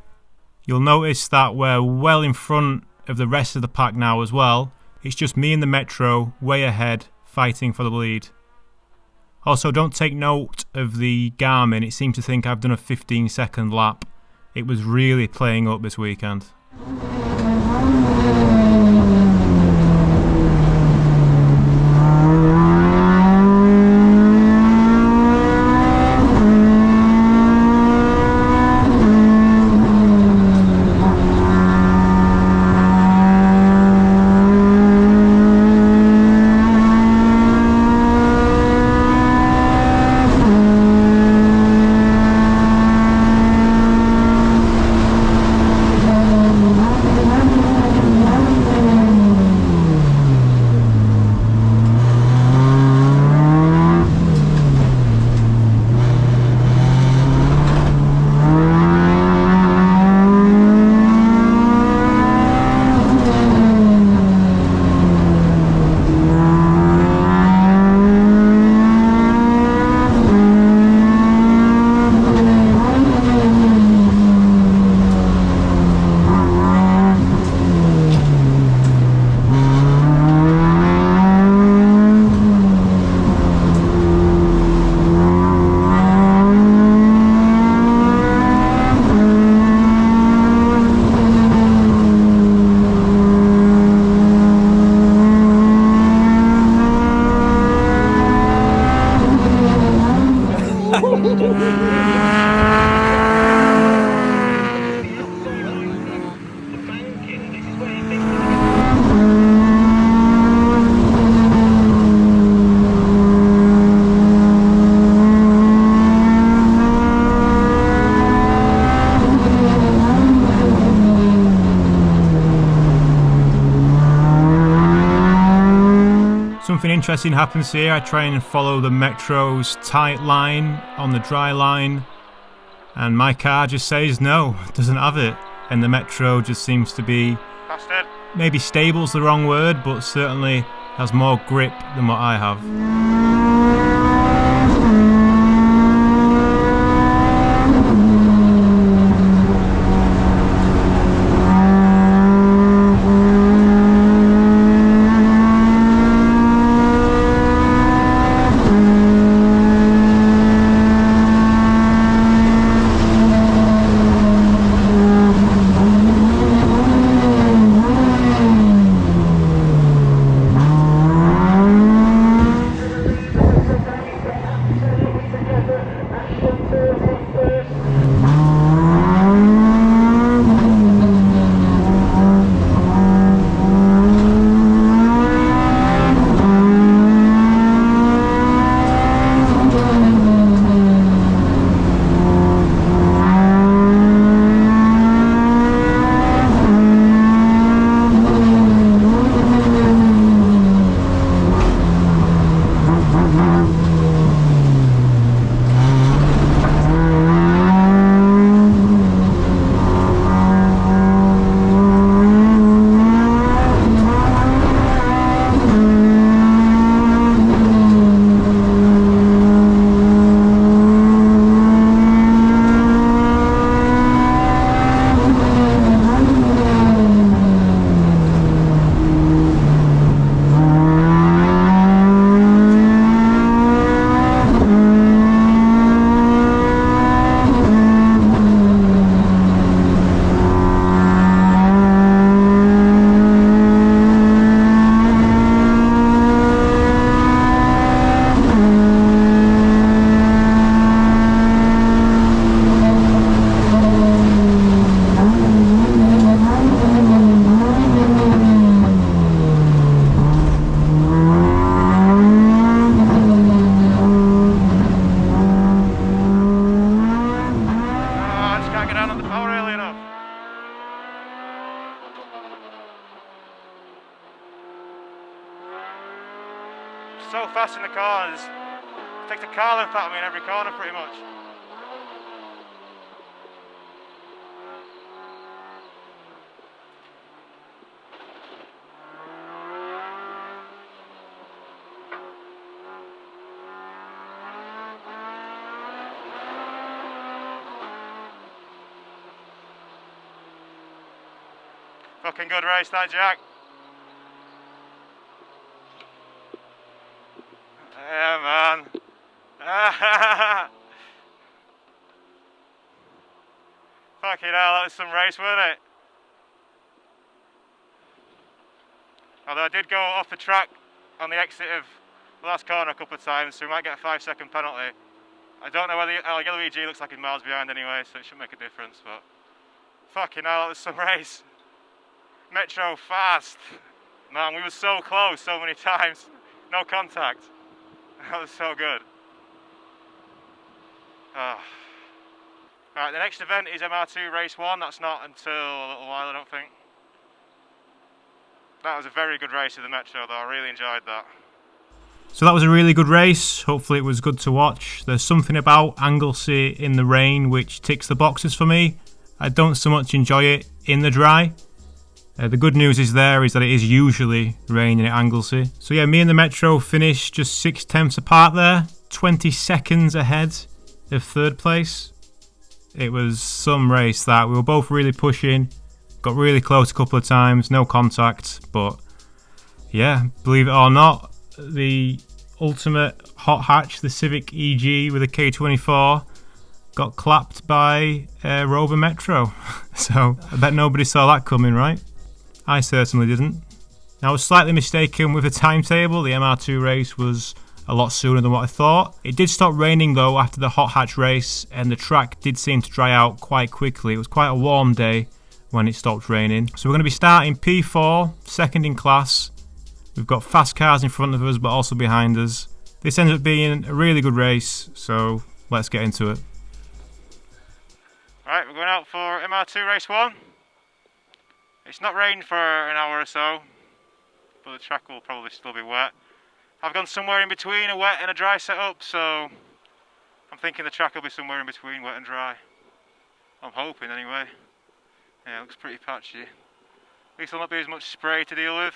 You'll notice that we're well in front of the rest of the pack now as well. It's just me and the Metro way ahead, fighting for the lead. Also, don't take note of the Garmin. It seemed to think I've done a 15-second lap. It was really playing up this weekend. something interesting happens here. I try and follow the Metro's tight line on the dry line, and my car just says no, doesn't have it. And the Metro just seems to be, Bastard. maybe stable's the wrong word, but certainly has more grip than what I have. So fast in the corners, takes a car length out of me in every corner pretty much. Fucking good race that, Jack. Yeah, man. Fucking hell, that was some race, wasn't it? Although I did go off the track on the exit of the last corner a couple of times, so we might get a 5-second penalty. I don't know whether yellow EG looks like he's miles behind anyway, so it shouldn't make a difference, but fucking hell, that was some race. Metro fast. Man, we were so close so many times. No contact. That was so good. Oh. Right, the next event is MR2 Race 1. That's not until a little while, I don't think. That was a very good race of the Metro though, I really enjoyed that. So that was a really good race. Hopefully it was good to watch. There's something about Anglesey in the rain which ticks the boxes for me. I don't so much enjoy it in the dry. The good news is that it is usually raining at Anglesey. So yeah, me and the Metro finished just 6/10 apart there, 20 seconds ahead of third place. It was some race that. We were both really pushing, got really close a couple of times, no contact, but yeah, believe it or not, the ultimate hot hatch, the Civic EG with a K24, got clapped by Rover Metro. So I bet nobody saw that coming, right? I certainly didn't. I was slightly mistaken with the timetable. The MR2 race was a lot sooner than what I thought. It did stop raining though after the hot hatch race, and the track did seem to dry out quite quickly. It was quite a warm day when it stopped raining. So we're going to be starting P4, second in class. We've got fast cars in front of us but also behind us. This ends up being a really good race, so let's get into it. Right, we're going out for MR2 Race 1. It's not rained for an hour or so, but the track will probably still be wet. I've gone somewhere in between a wet and a dry setup, so I'm thinking the track will be somewhere in between wet and dry. I'm hoping anyway. Yeah, it looks pretty patchy. At least there'll not be as much spray to deal with.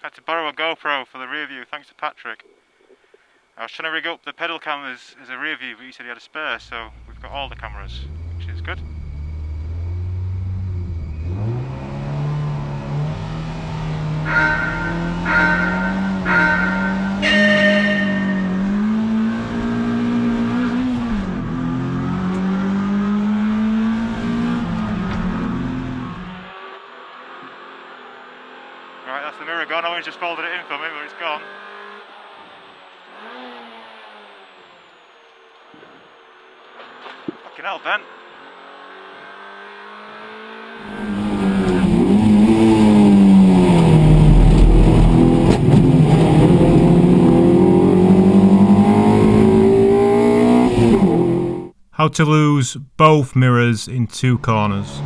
Had to borrow a GoPro for the rear view, thanks to Patrick. I was trying to rig up the pedal cameras as a rear view, but he said he had a spare, so we've got all the cameras, which is good. Right, that's the mirror gone. Owen's just folded it in for me, but it's gone. Fucking hell, Ben. How to lose both mirrors in 2 corners.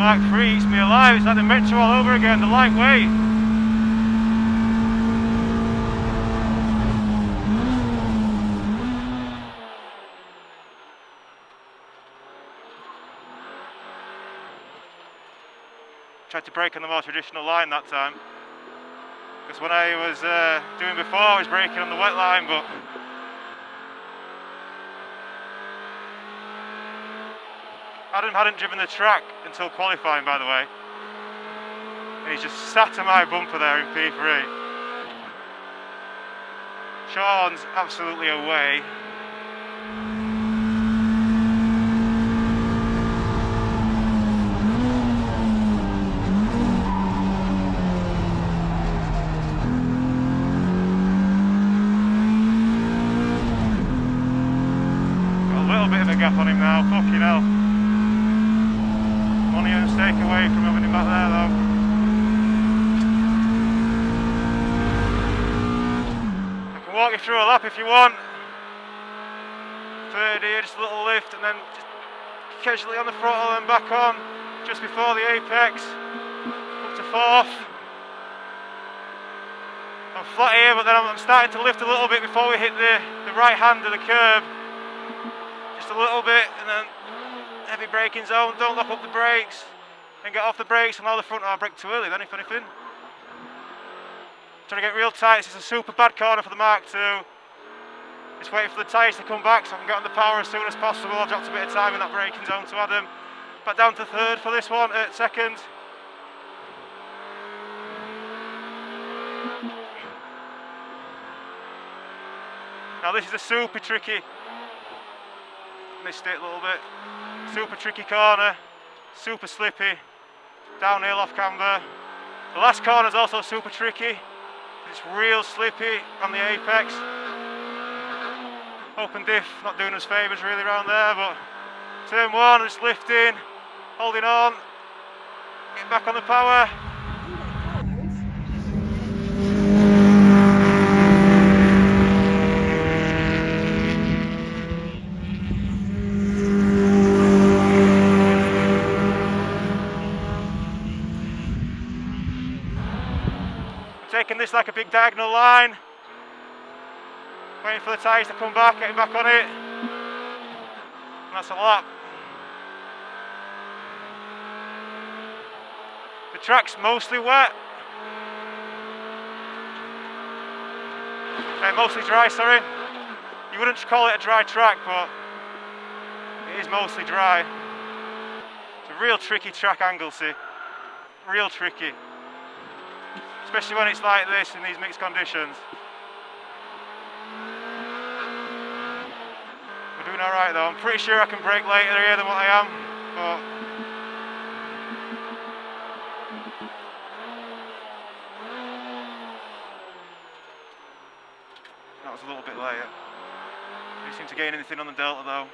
Mark III eats me alive. It's like the Metro all over again, the lightweight. Tried to brake on the more traditional line that time. Because when I was doing before, I was braking on the wet line, but Adam hadn't driven the track until qualifying, by the way. And he's just sat on my bumper there in P3. Sean's absolutely away. Gap on him now, fucking hell. Only a mistake away from having him back there though. I can walk you through a lap if you want. Third here, just a little lift and then just casually on the throttle and back on just before the apex. Up to fourth. I'm flat here but then I'm starting to lift a little bit before we hit the right hand of the curb. Just a little bit and then heavy braking zone, don't lock up the brakes and get off the brakes and allow the front arm brake too early then if anything. Trying to get real tight, this is a super bad corner for the Mark II. Just waiting for the tyres to come back so I can get on the power as soon as possible. I've dropped a bit of time in that braking zone to Adam. Back down to third for this one at second. Now this is a super tricky, missed it a little bit, super tricky corner, super slippy, downhill off camber. The last corner is also super tricky, it's real slippy on the apex. Open diff not doing us favours really around there, but turn one, just lifting, holding on, getting back on the power. Taking this like a big diagonal line, waiting for the tyres to come back, getting back on it, and that's a lap. The track's mostly wet, mostly dry, sorry. You wouldn't call it a dry track, but it is mostly dry. It's a real tricky track, Anglesey, real tricky. Especially when it's like this in these mixed conditions. We're doing alright though. I'm pretty sure I can brake later here than what I am, but that was a little bit later. Didn't seem to gain anything on the Delta though.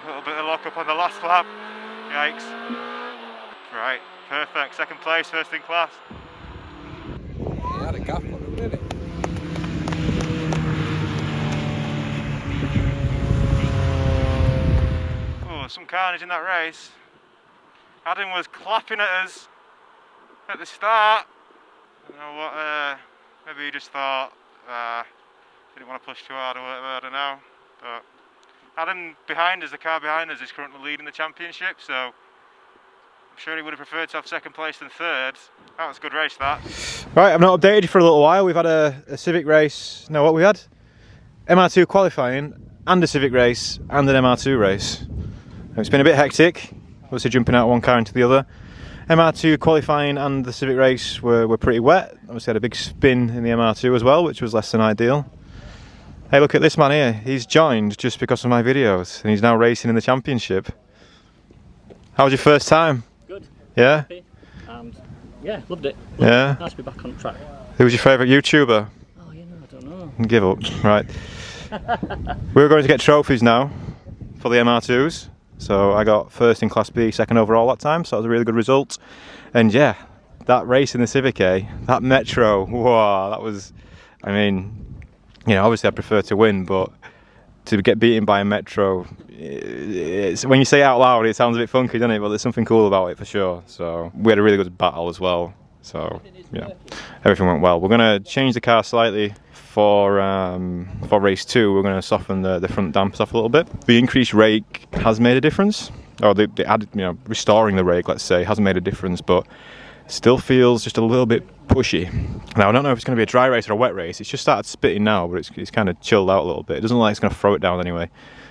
A little bit of lock up on the last lap. Yikes. Right, perfect. Second place, first in class. He had a gap on him, didn't he? Oh, some carnage in that race. Adam was clapping at us at the start. I don't know what, maybe he just thought, didn't want to push too hard or whatever, I don't know. But Adam behind us, the car behind us, is currently leading the championship, so I'm sure he would have preferred to have second place than third. That was a good race, that. Right, I've not updated you for a little while. We've had a Civic race. No, what we had? MR2 qualifying and a Civic race and an MR2 race. It's been a bit hectic, obviously jumping out one car into the other. MR2 qualifying and the Civic race were pretty wet. Obviously had a big spin in the MR2 as well, which was less than ideal. Hey, look at this man here. He's joined just because of my videos, and he's now racing in the championship. How was your first time? Good. Yeah? Happy. And yeah, loved it. Yeah? Nice to be back on track. Who was your favourite YouTuber? Oh, you know, I don't know. Give up. Right. We're going to get trophies now for the MR2s. So I got first in Class B, second overall that time, so that was a really good result. And yeah, that race in the Civic A, that Metro, wow, that was, I mean, You know, obviously I prefer to win, but to get beaten by a Metro, it's, when you say it out loud, it sounds a bit funky, doesn't it? But there's something cool about it for sure. So we had a really good battle as well. So yeah, everything went well. We're going to change the car slightly for race 2. We're going to soften the front dampers off a little bit. The increased rake has made a difference, or the added, you know, restoring the rake, let's say, hasn't made a difference, but still feels just a little bit pushy. Now I don't know if it's going to be a dry race or a wet race. It's just started spitting now, but it's kind of chilled out a little bit. It doesn't look like it's going to throw it down anyway.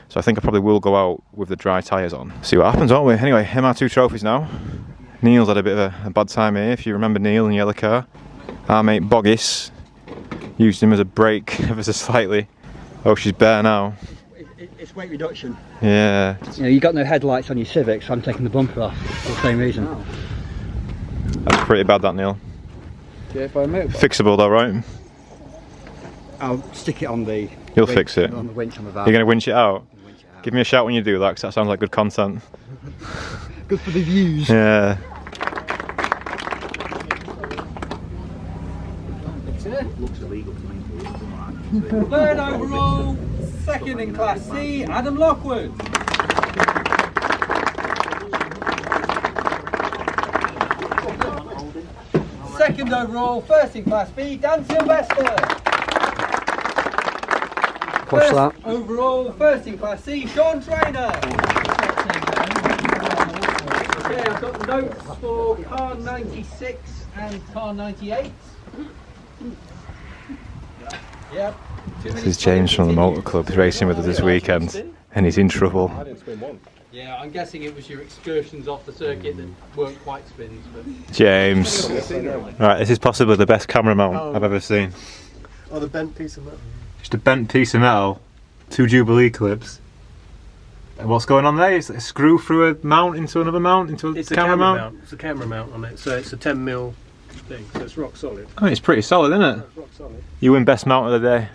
So I think I probably will go out with the dry tyres on. See what happens, won't we? Anyway, MR2 trophies now. Neil's had a bit of a bad time here, if you remember Neil in the yellow car. Our mate Boggis used him as a brake ever so slightly. Oh, she's bare now. It's weight reduction. Yeah. You know, you got no headlights on your Civic, so I'm taking the bumper off for the same reason. That's pretty bad, that, Neil. Yeah, if I motorbike. Fixable though, right? I'll stick it on the... You'll fix it. On the winch on the valve. You're going to winch it out? Give me a shout when you do that, because that sounds like good content. Good for the views. Yeah. Looks illegal to me. Third overall, second in Class C, Adam Lockwood. Second overall, first in Class B, Dan Sylvester. Push that. Overall, first in Class C, Sean Trainer. Okay, I've got notes for car 96 and car 98. Yep. This is James from the Motor Club. He's racing with us this weekend, and he's in trouble. Yeah, I'm guessing it was your excursions off the circuit that weren't quite spins. But James. Right, this is possibly the best camera mount I've ever seen. Oh, the bent piece of metal. Just a bent piece of metal, 2 Jubilee clips. And what's going on there? It's a screw through a mount into another mount, into a camera mount? It's a camera mount on it, so it's a 10mm thing, so it's rock solid. I mean, it's pretty solid, isn't it? It's rock solid. You win best mount of the day.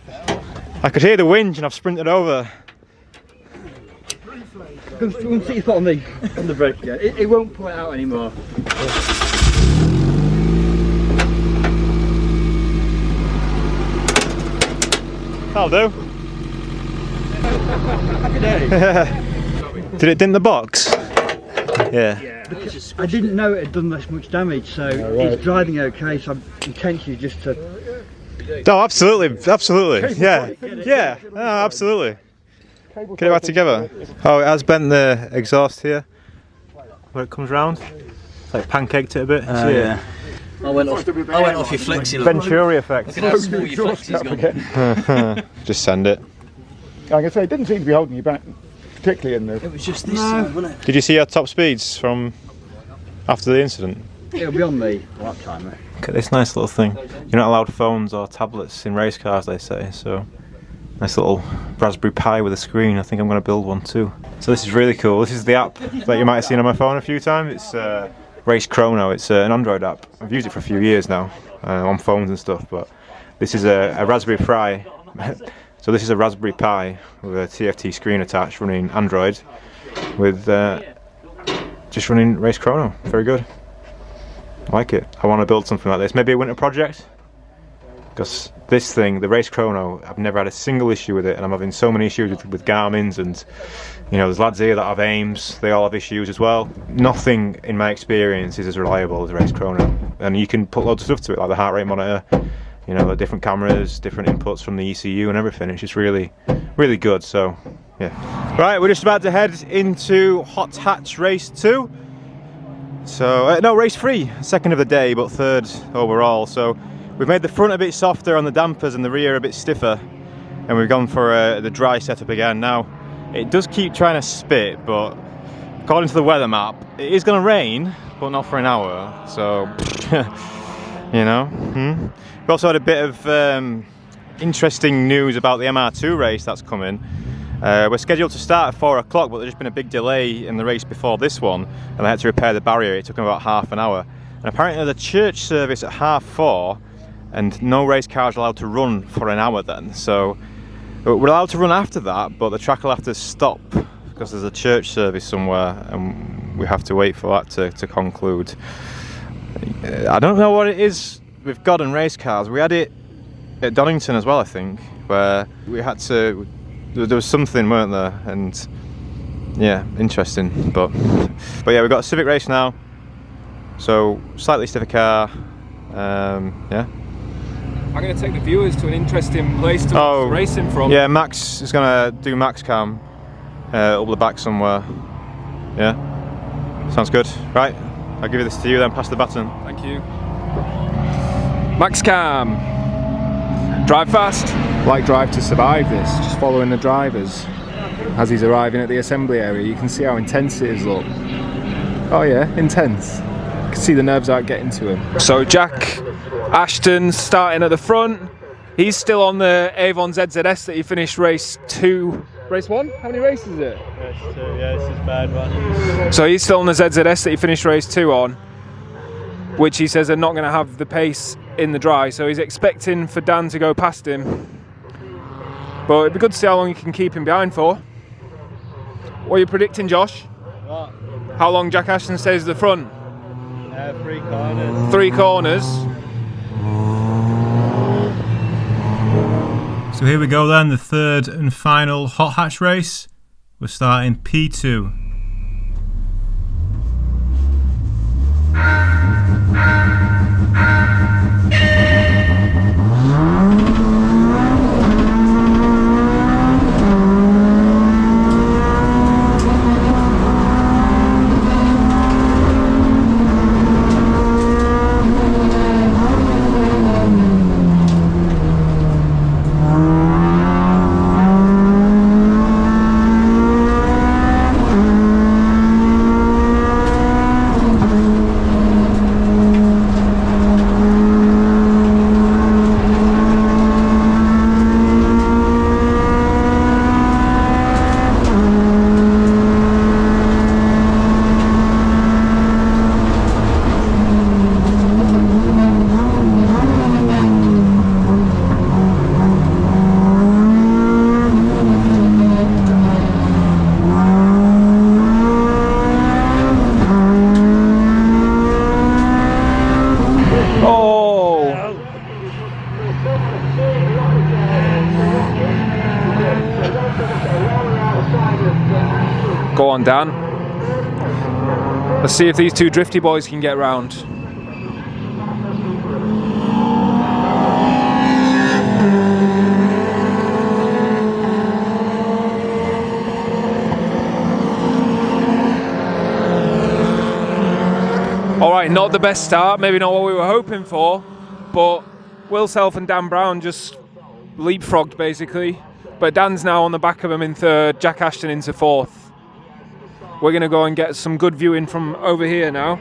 I could hear the whinge and I've sprinted over. Go and see your foot on the brake. Yeah, it won't pull it out anymore. That'll do. Happy day. Did it dent the box? Yeah. I didn't know it had done this much damage, so it's driving okay, so I'm intentionally just to... Oh, absolutely, absolutely. Yeah, yeah, no, absolutely. Get it back together. Oh, it has bent the exhaust here, where it comes round. It's like pancaked it a bit. Yeah. I went off your flexi. Venturi effect. Look at how small your flexi's gone. Just send it. I'm going to say, it didn't seem to be holding you back, particularly in the... It was just this side, wasn't it? Did you see our top speeds from after the incident? It'll be on the lap timer. Look at this nice little thing. You're not allowed phones or tablets in race cars, they say, so nice little Raspberry Pi with a screen. I think I'm going to build one too. So this is really cool. This is the app that you might have seen on my phone a few times. It's Race Chrono. It's an Android app. I've used it for a few years now on phones and stuff, but this is a Raspberry Pi. So this is a Raspberry Pi with a TFT screen attached, running Android, with just running Race Chrono. Very good. I like it. I want to build something like this. Maybe a winter project. Because this thing, the Race Chrono, I've never had a single issue with it, and I'm having so many issues with Garmin's, and you know, there's lads here that have Aims, they all have issues as well. Nothing in my experience is as reliable as Race Chrono, and you can put loads of stuff to it, like the heart rate monitor, you know, the different cameras, different inputs from the ECU and everything. It's just really, really good. So yeah. Right, we're just about to head into Hot Hatch Race 2. So no, Race 3, second of the day, but third overall. So we've made the front a bit softer on the dampers and the rear a bit stiffer, and we've gone for the dry setup again. Now it does keep trying to spit, but according to the weather map it is going to rain, but not for an hour, so you know. We've also had a bit of interesting news about the MR2 race that's coming. We're scheduled to start at 4 o'clock, but there's just been a big delay in the race before this one, and they had to repair the barrier. It took them about half an hour, and apparently the church service at 4:30, and no race cars are allowed to run for an hour then. So we're allowed to run after that, but the track will have to stop because there's a church service somewhere, and we have to wait for that to conclude. I don't know what it is with God and race cars. We had it at Donington as well, I think, where we had to. There was something, weren't there? And yeah, interesting. But yeah, we've got a Civic race now, so slightly stiffer car. Yeah. I'm going to take the viewers to an interesting place to watch racing from. Yeah, Max is going to do Max Cam up the back somewhere. Yeah, sounds good. Right, I'll give this to you then, pass the baton. Thank you. Max Cam. Drive fast. Like Drive to Survive this, just following the drivers as he's arriving at the assembly area. You can see how intense it is, look. Oh yeah, intense. You can see the nerves aren't getting to him. So Jack Ashton starting at the front. He's still on the Avon ZZS that he finished race 2. Race 1? How many races is it? Race 2, yeah, this is a bad one. So he's still on the ZZS that he finished race 2 on, which he says are not going to have the pace in the dry, so he's expecting for Dan to go past him. But it'd be good to see how long he can keep him behind for. What are you predicting, Josh? What? How long Jack Ashton stays at the front? 3 corners. 3 corners. So here we go then, the third and final hot hatch race. We're starting P2. Go on, Dan. Let's see if these two drifty boys can get round. Alright, not the best start, maybe not what we were hoping for, but Will Self and Dan Brown just leapfrogged basically. But Dan's now on the back of him in third, Jack Ashton into fourth. We're going to go and get some good viewing from over here now.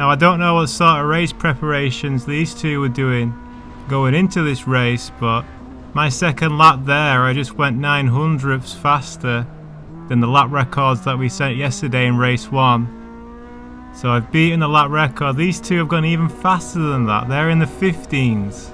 I don't know what sort of race preparations these two were doing going into this race, but my second lap there, I just went 900ths faster than the lap records that we set yesterday in race 1. So I've beaten the lap record. These two have gone even faster than that. They're in the 15s.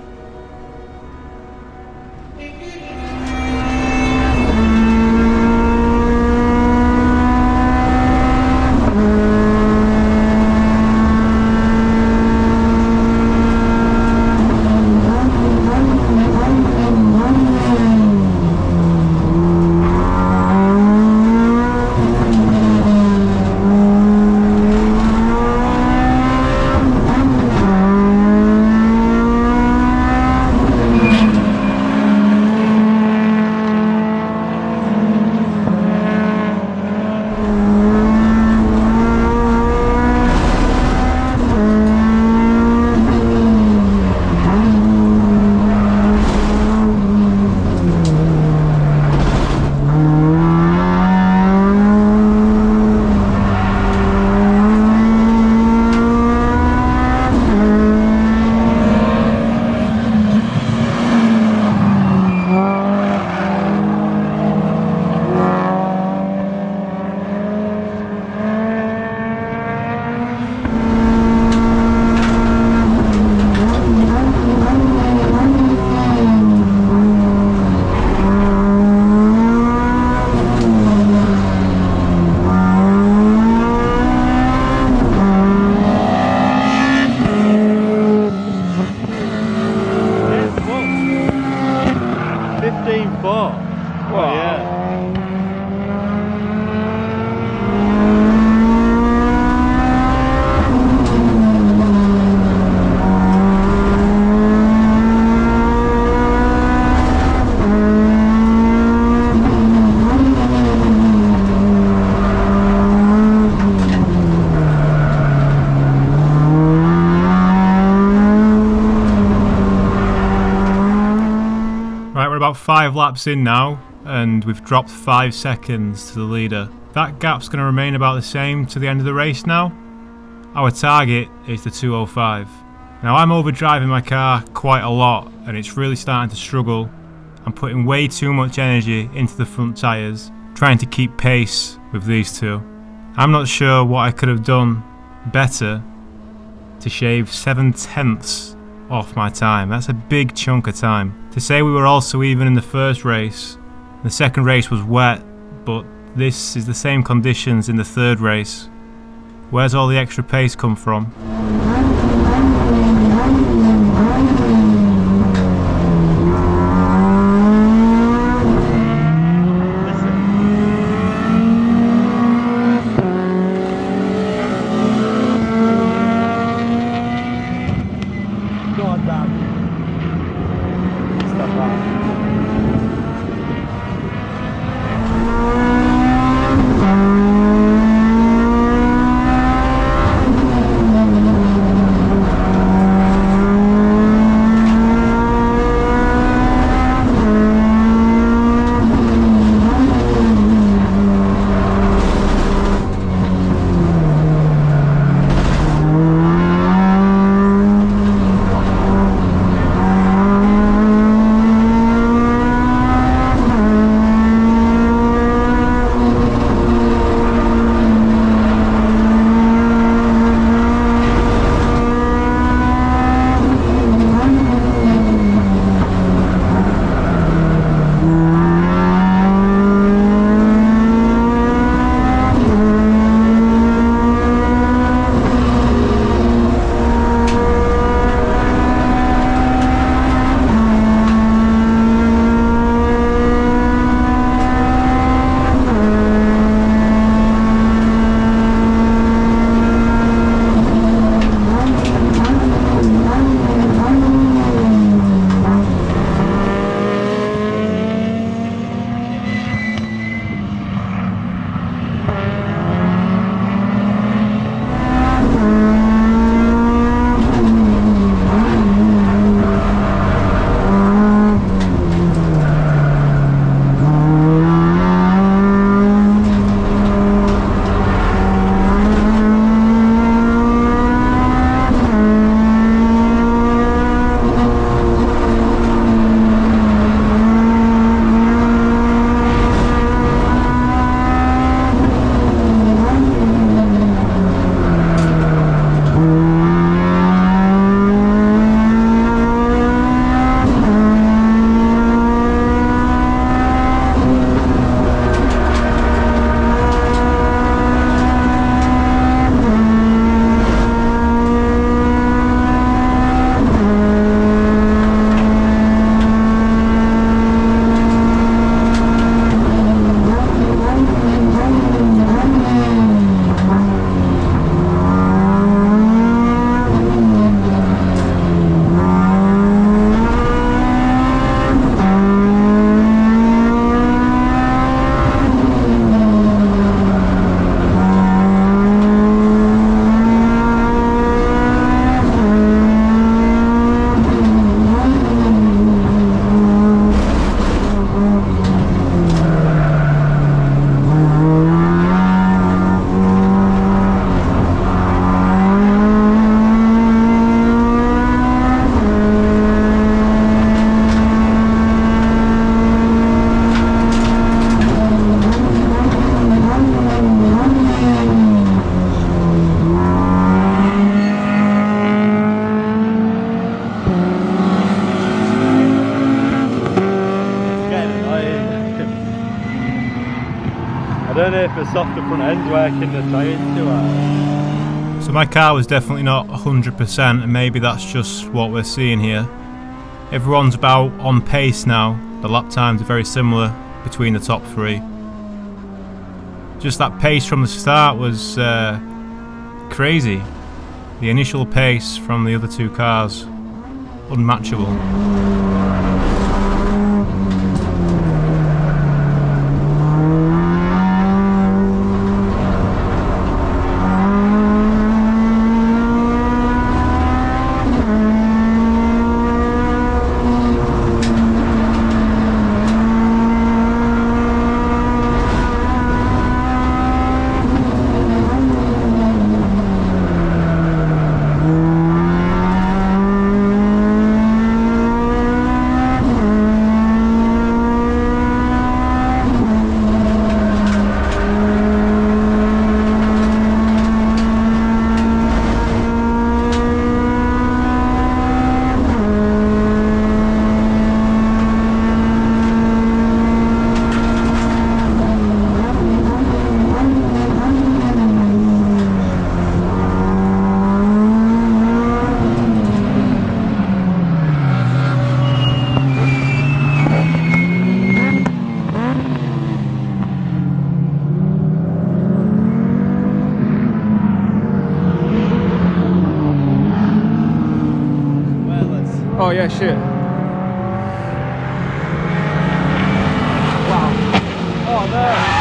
about 5 laps in now, and we've dropped 5 seconds to the leader. That gap's going to remain about the same to the end of the race now. Our target is the 2:05. Now I'm overdriving my car quite a lot, and it's really starting to struggle. I'm putting way too much energy into the front tyres, trying to keep pace with these two. I'm not sure what I could have done better to shave 7/10 off my time. That's a big chunk of time. To say we were also even in the first race, the second race was wet, but this is the same conditions in the third race. Where's all the extra pace come from? I don't know if the softer front end's working the tyres too hard. So my car was definitely not 100%, and maybe that's just what we're seeing here. Everyone's about on pace now. The lap times are very similar between the top three. Just that pace from the start was crazy. The initial pace from the other two cars, unmatchable. Oh yeah, shit. Wow. Oh no.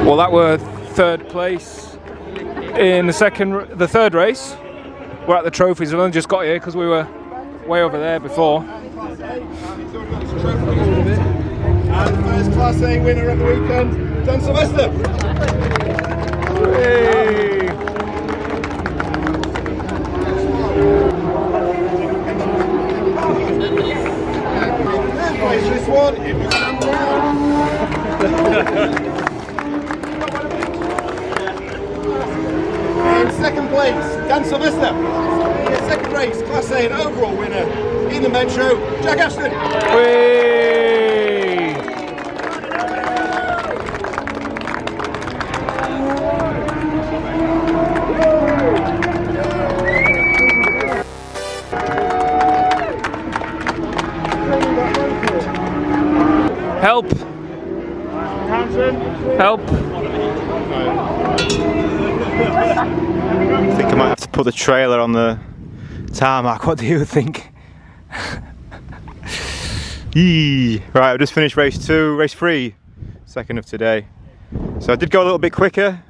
Well, that were third place in the third race. We're at the trophies. We've only just got here because we were way over there before. And first Class A winner of the weekend, Dan Sylvester. Hey. This one, it was number 1. In second place, Dan Sylvester. In the second race, Class A and overall winner in the Metro, Jack Ashton. Whee! Help! Help! I think I might have to put the trailer on the tarmac. What do you think? Yee. Right, I've just finished race 3, second of today. So I did go a little bit quicker.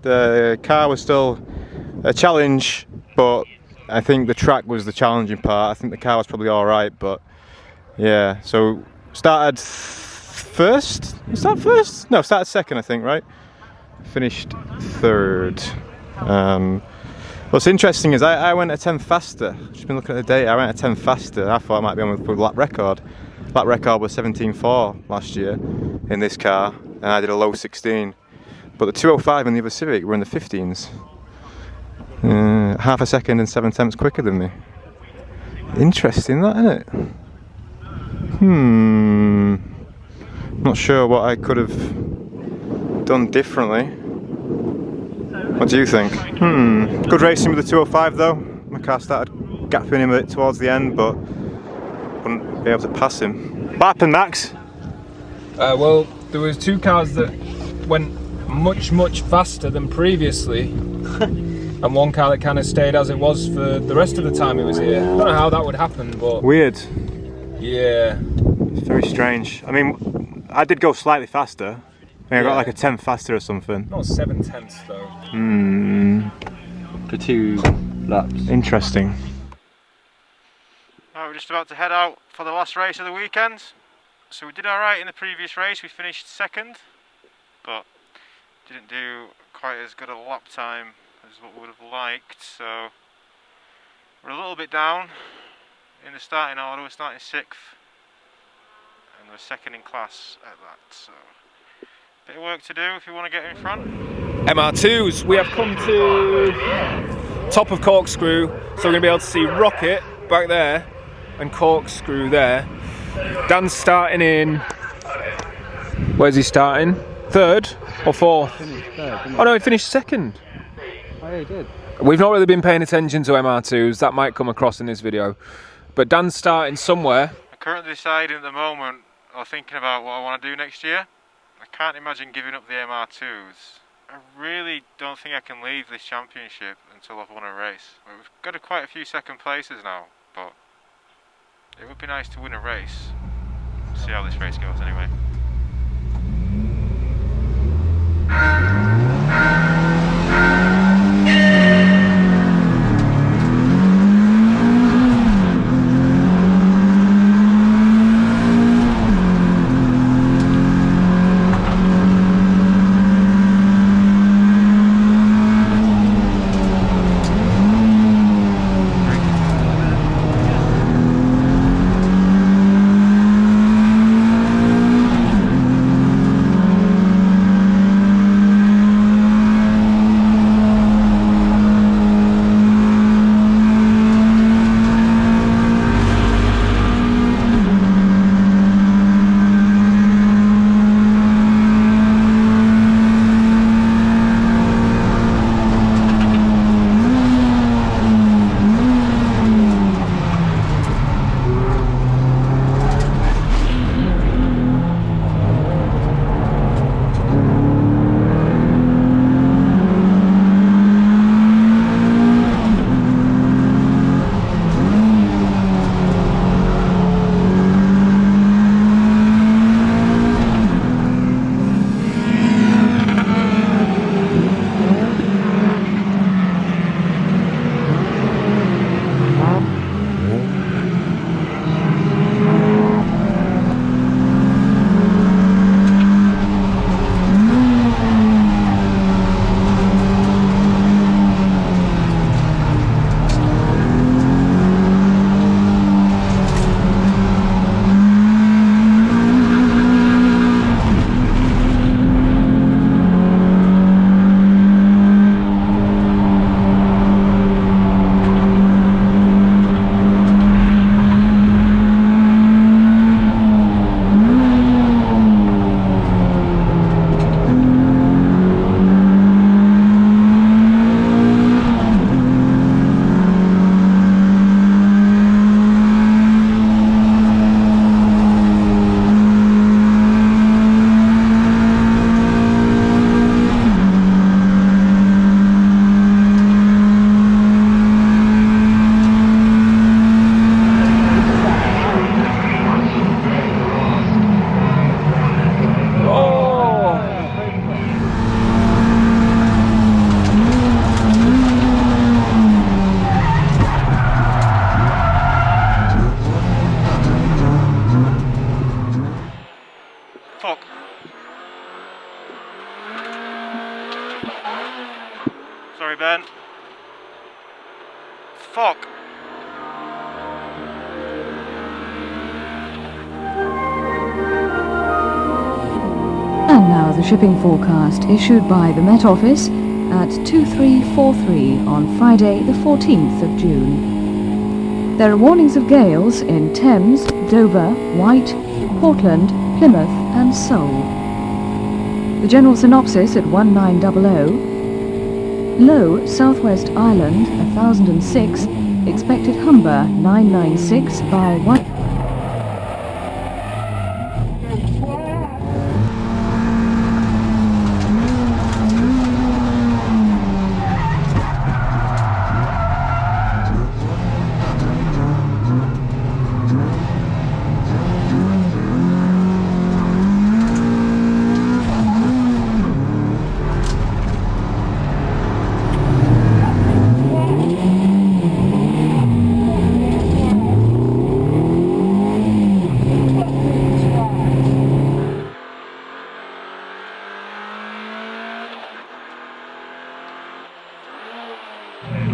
The car was still a challenge, but I think the track was the challenging part. I think the car was probably alright, but yeah. So started first? No, started second, I think, right? Finished third. What's interesting is I went a 10 faster. Just been looking at the data. I went a 10 faster. I thought I might be on with the lap record. Lap record was 17.4 last year in this car, and I did a low 16. But the 205 in the other Civic were in the 15s. Half a second and 7 tenths quicker than me. Interesting, that, isn't it? Not sure what I could have done differently. What do you think? Good racing with the 205 though. My car started gapping him a bit towards the end, but wouldn't be able to pass him. What happened, Max? Well, there was 2 cars that went much faster than previously, and 1 car that kind of stayed as it was for the rest of the time it was here. I don't know how that would happen, but Weird. yeah, It's very strange. I mean, I did go slightly faster. I got like a 10 faster or something. not 7 tenths though. For 2 laps. Interesting. Right, we're just about to head out for the last race of the weekend. So we did alright in the previous race. We finished second, but didn't do quite as good a lap time as what we would have liked. So we're a little bit down in the starting order. We're starting 6th, and we're second in class at that. So bit of work to do if you want to get in front. MR2s, we have come to top of Corkscrew, so we're going to be able to see Rocket back there and Corkscrew there. Dan's starting in, where's he starting? 3rd or 4th? Oh no, he finished 2nd. Oh yeah, he did. We've not really been paying attention to MR2s, that might come across in this video. But Dan's starting somewhere. I'm currently deciding at the moment, or thinking about what I want to do next year. I can't imagine giving up the MR2s. I really don't think I can leave this championship until I've won a race. We've got quite a few second places now, but it would be nice to win a race. See how this race goes anyway. Sorry, Ben. Fuck. And now the shipping forecast issued by the Met Office at 2343 on Friday the 14th of June. There are warnings of gales in Thames, Dover, Wight, Portland, Plymouth and Seoul. The general synopsis at 1900. Low, Southwest Island, 1006, expected Humber, 996 by 1...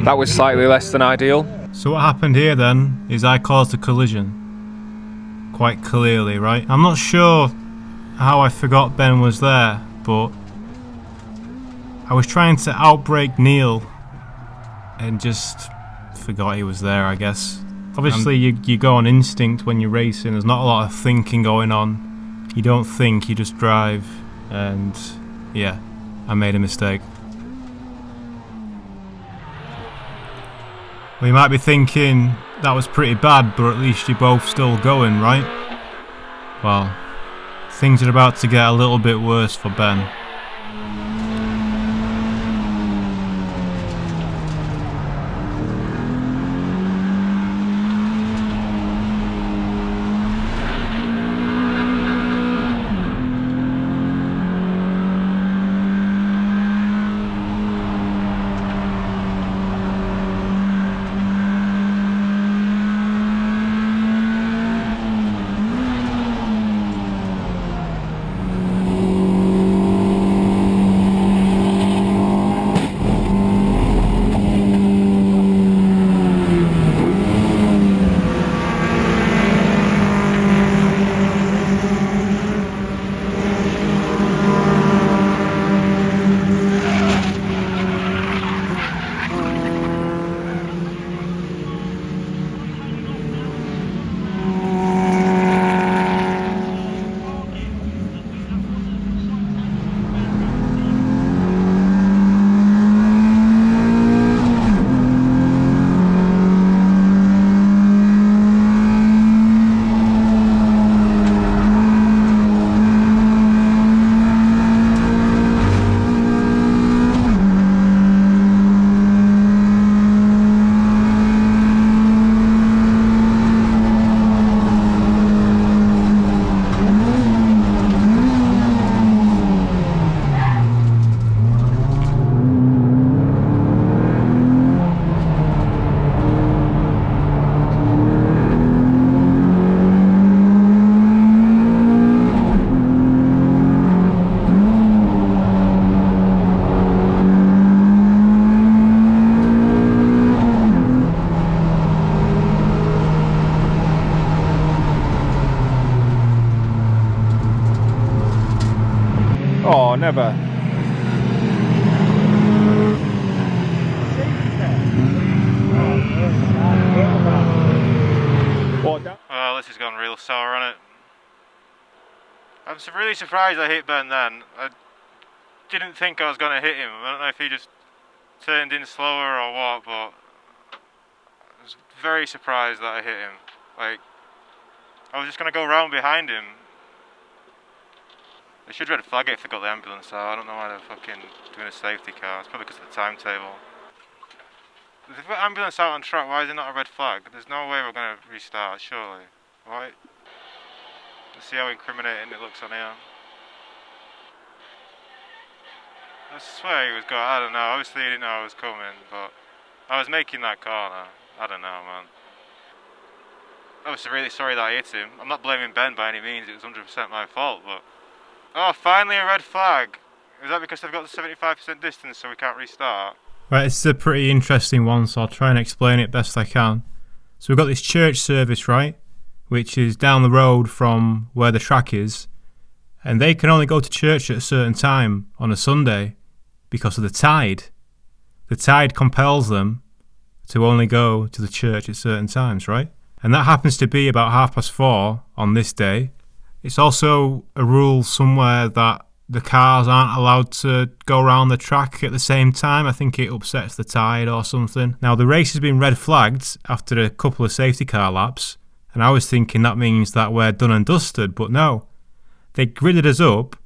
That was slightly less than ideal. So what happened here then is I caused a collision. Quite clearly, right? I'm not sure how I forgot Ben was there, but I was trying to outbrake Neil and just forgot he was there, I guess. Obviously you go on instinct when you're racing. There's not a lot of thinking going on. You don't think, you just drive. And yeah, I made a mistake. Well, you might be thinking that was pretty bad, but at least you're both still going, right? Well, things are about to get a little bit worse for Ben. Oh, never. Well, this has gone real sour on it. I'm really surprised I hit Ben then. I didn't think I was going to hit him. I don't know if he just turned in slower or what, but I was very surprised that I hit him. Like, I was just going to go round behind him. They should red flag it if they got the ambulance out. I don't know why they're fucking doing a safety car. It's probably because of the timetable. If they've got ambulance out on track, why is it not a red flag? There's no way we're going to restart, surely. Right? Let's see how incriminating it looks on here. I swear he was going, I don't know, obviously he didn't know I was coming, but I was making that corner. I don't know, man. I was really sorry that I hit him. I'm not blaming Ben by any means, it was 100% my fault, but... Oh, finally a red flag! Is that because they've got the 75% distance so we can't restart? Right, this is a pretty interesting one, so I'll try and explain it best I can. So we've got this church service, right, which is down the road from where the track is, and they can only go to church at a certain time on a Sunday because of the tide. The tide compels them to only go to the church at certain times, right? And that happens to be about 4:30 on this day. It's also a rule somewhere that the cars aren't allowed to go around the track at the same time. I think it upsets the tide or something. Now, the race has been red flagged after a couple of safety car laps, and I was thinking that means that we're done and dusted, but no. They gridded us up,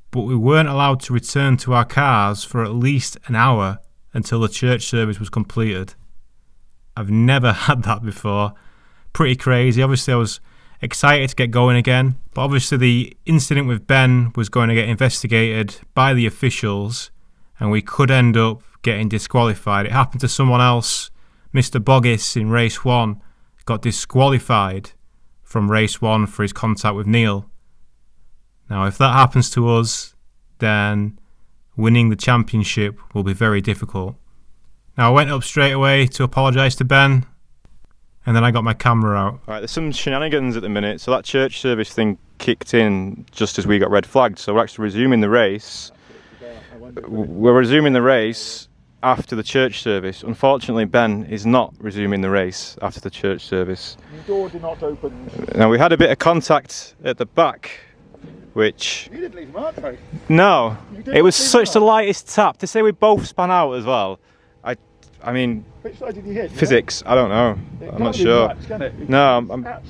but we weren't allowed to return to our cars for at least an hour until the church service was completed. I've never had that before. Pretty crazy. Obviously, I was excited to get going again, but obviously the incident with Ben was going to get investigated by the officials and we could end up getting disqualified. It happened to someone else. Mr. Boggis in race 1 got disqualified from race 1 for his contact with Neil. Now, if that happens to us, then winning the championship will be very difficult. Now, I went up straight away to apologise to Ben, and then I got my camera out. Right, there's some shenanigans at the minute. So that church service thing kicked in just as we got red flagged. So we're actually resuming the race. We're resuming the race after the church service. Unfortunately, Ben is not resuming the race after the church service. The door did not open. Now, we had a bit of contact at the back, which... You didn't leave them out, though. No, it was such the lightest tap. To say we both span out as well, I mean, which side did you hit? Physics, I don't know. I'm not sure. Nuts, can it? No,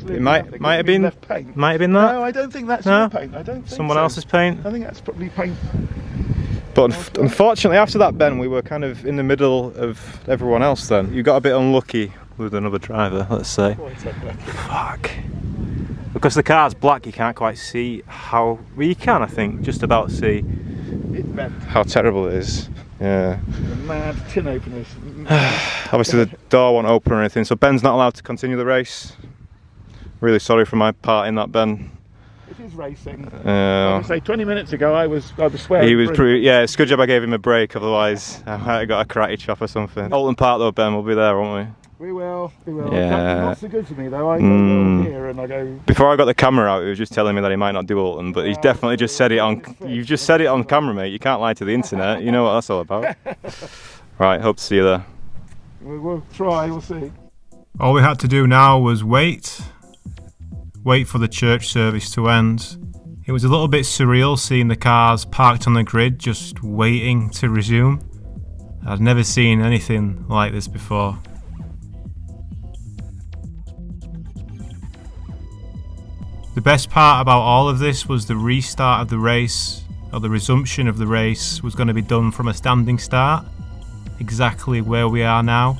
it might have been that. No, I don't think that's your paint. I don't think someone else's paint. I think that's probably paint. But unfortunately, after that, Ben, we were kind of in the middle of everyone else. Then you got a bit unlucky with another driver, let's say. Fuck. Because the car's black, you can't quite see how. Well, you can, I think, just about see how terrible it is. Yeah. The mad tin openers. Obviously the door won't open or anything, so Ben's not allowed to continue the race. Really sorry for my part in that, Ben. It is racing. I would say 20 minutes ago I was swearing. He was pretty. Yeah, it's a good job I gave him a break, otherwise I might have got a karate chop or something. Alton Park though, Ben, we'll be there, won't we? We will. Yeah. Not so good for me though. I go here and I go. Before I got the camera out, he was just telling me that he might not do Alton, but he's definitely just said it on. You've just said it on camera, mate. You can't lie to the internet. You know what that's all about. Right. Hope to see you there. We'll try. We'll see. All we had to do now was wait for the church service to end. It was a little bit surreal seeing the cars parked on the grid, just waiting to resume. I'd never seen anything like this before. The best part about all of this was the restart of the race, or the resumption of the race, was going to be done from a standing start, exactly where we are now.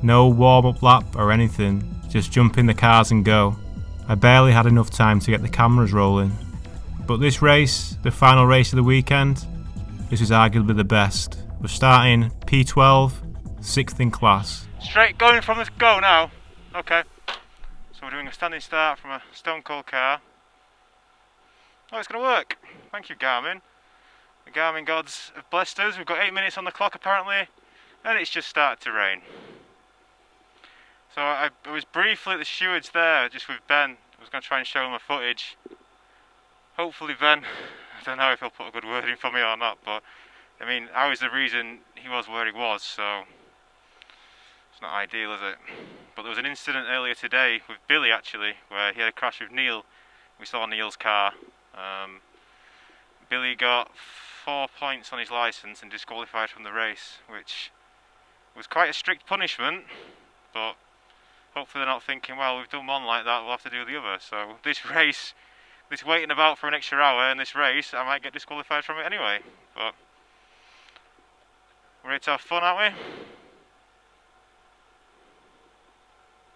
No warm-up lap or anything, just jump in the cars and go. I barely had enough time to get the cameras rolling. But this race, the final race of the weekend, this is arguably the best. We're starting P12, 6th in class. Straight going from the go now. Okay. So we're doing a standing start from a Stone Cold car. Oh, it's going to work. Thank you, Garmin. The Garmin gods have blessed us. We've got 8 minutes on the clock apparently, and it's just started to rain. So I was briefly at the stewards there, just with Ben. I was going to try and show him the footage. Hopefully Ben, I don't know if he'll put a good word in for me or not, but I mean, I was the reason he was where he was, so it's not ideal, is it? But there was an incident earlier today with Billy actually, where he had a crash with Neil. We saw Neil's car. Billy got 4 points on his licence and disqualified from the race, which was quite a strict punishment, but hopefully they're not thinking, well, we've done one like that, we'll have to do the other. So this race, this waiting about for an extra hour in this race, I might get disqualified from it anyway. But we're ready to have fun, aren't we?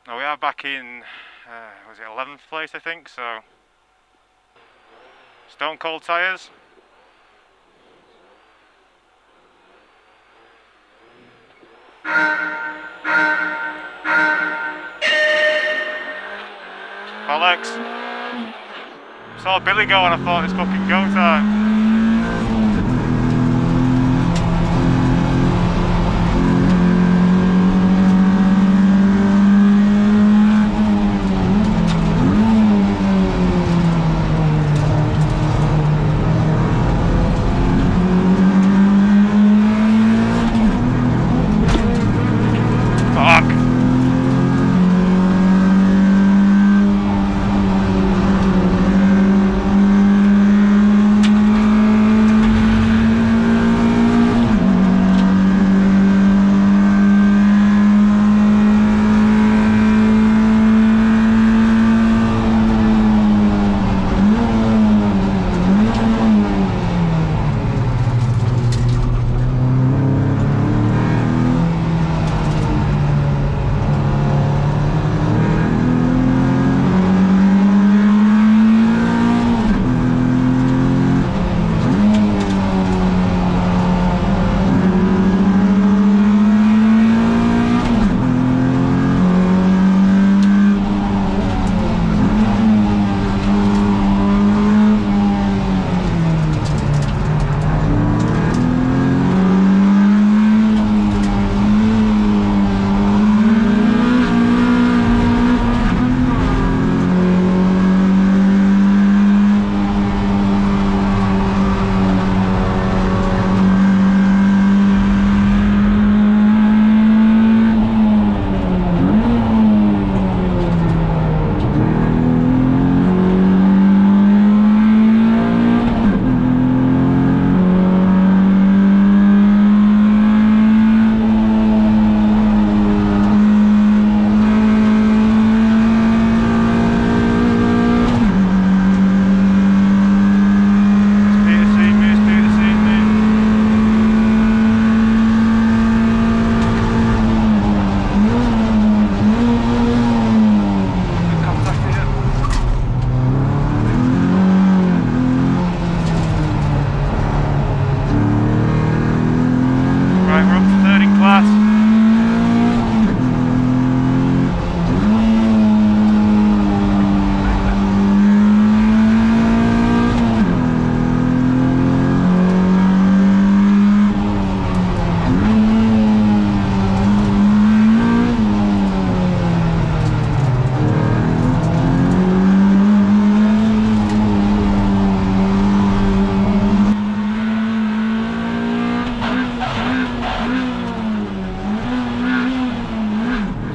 Now we are back in, was it 11th place I think, so Stone Cold tyres. Alex, saw Billy go and I thought it's fucking go time.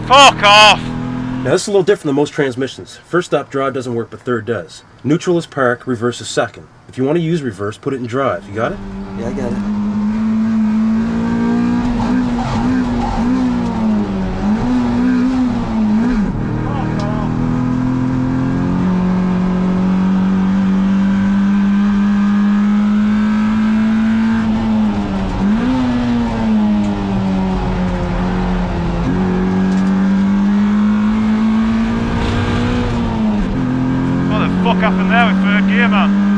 Fuck off! Now this is a little different than most transmissions. First stop drive doesn't work, but third does. Neutral is park, reverse is second. If you want to use reverse, put it in drive. You got it? Yeah, I got it. What happened there with third gear, man?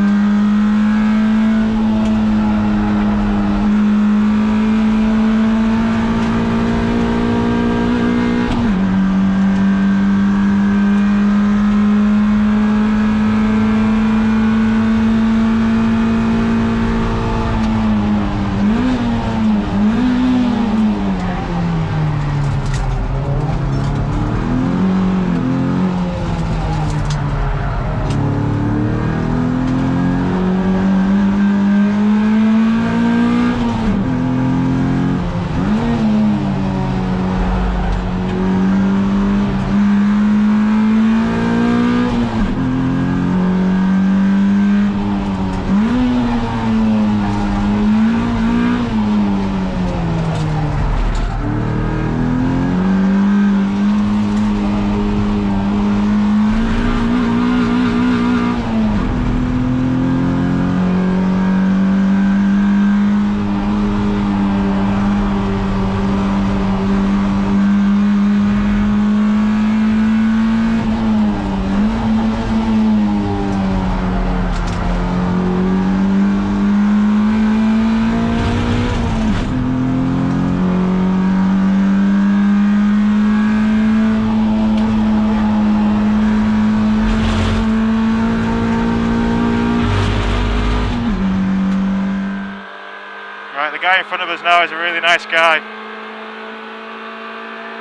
Right, the guy in front of us now is a really nice guy.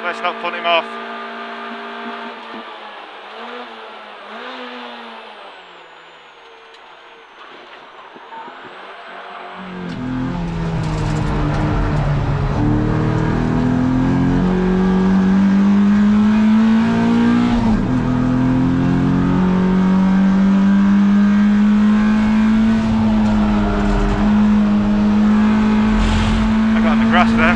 Let's not punt him off. Grass there.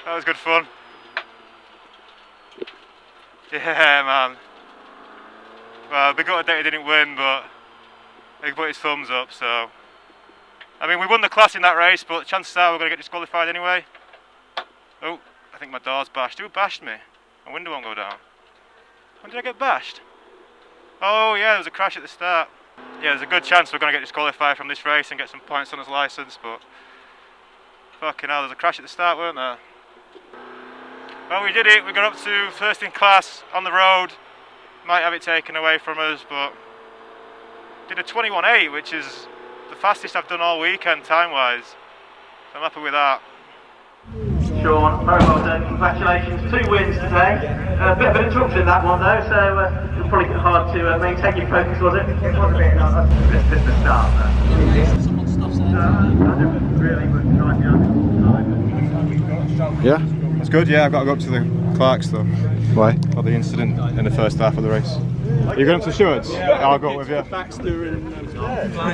That was good fun. Yeah, man. Well, we got a day he didn't win, but he put his thumbs up, so. I mean, we won the class in that race, but chances are we're going to get disqualified anyway. Oh, I think my door's bashed. Who bashed me? My window won't go down. When did I get bashed? Oh yeah, there was a crash at the start. Yeah, there's a good chance we're going to get disqualified from this race and get some points on his licence, but fucking hell, there's a crash at the start, weren't there? Well, we did it. We got up to first in class on the road. Might have it taken away from us, but did a 21.8, which is the fastest I've done all weekend time-wise. So I'm happy with that. Sean, very well done. Congratulations. 2 wins today. A bit of an interruption in that one though, so it was probably hard to maintain your focus, was it? It was a bit like just the start. Yeah? That's good, yeah. I've got to go up to the Clarks though. Why? For the incident in the first half of the race. Are you going up to Stewart's? Yeah, I'll go up with you. Baxter and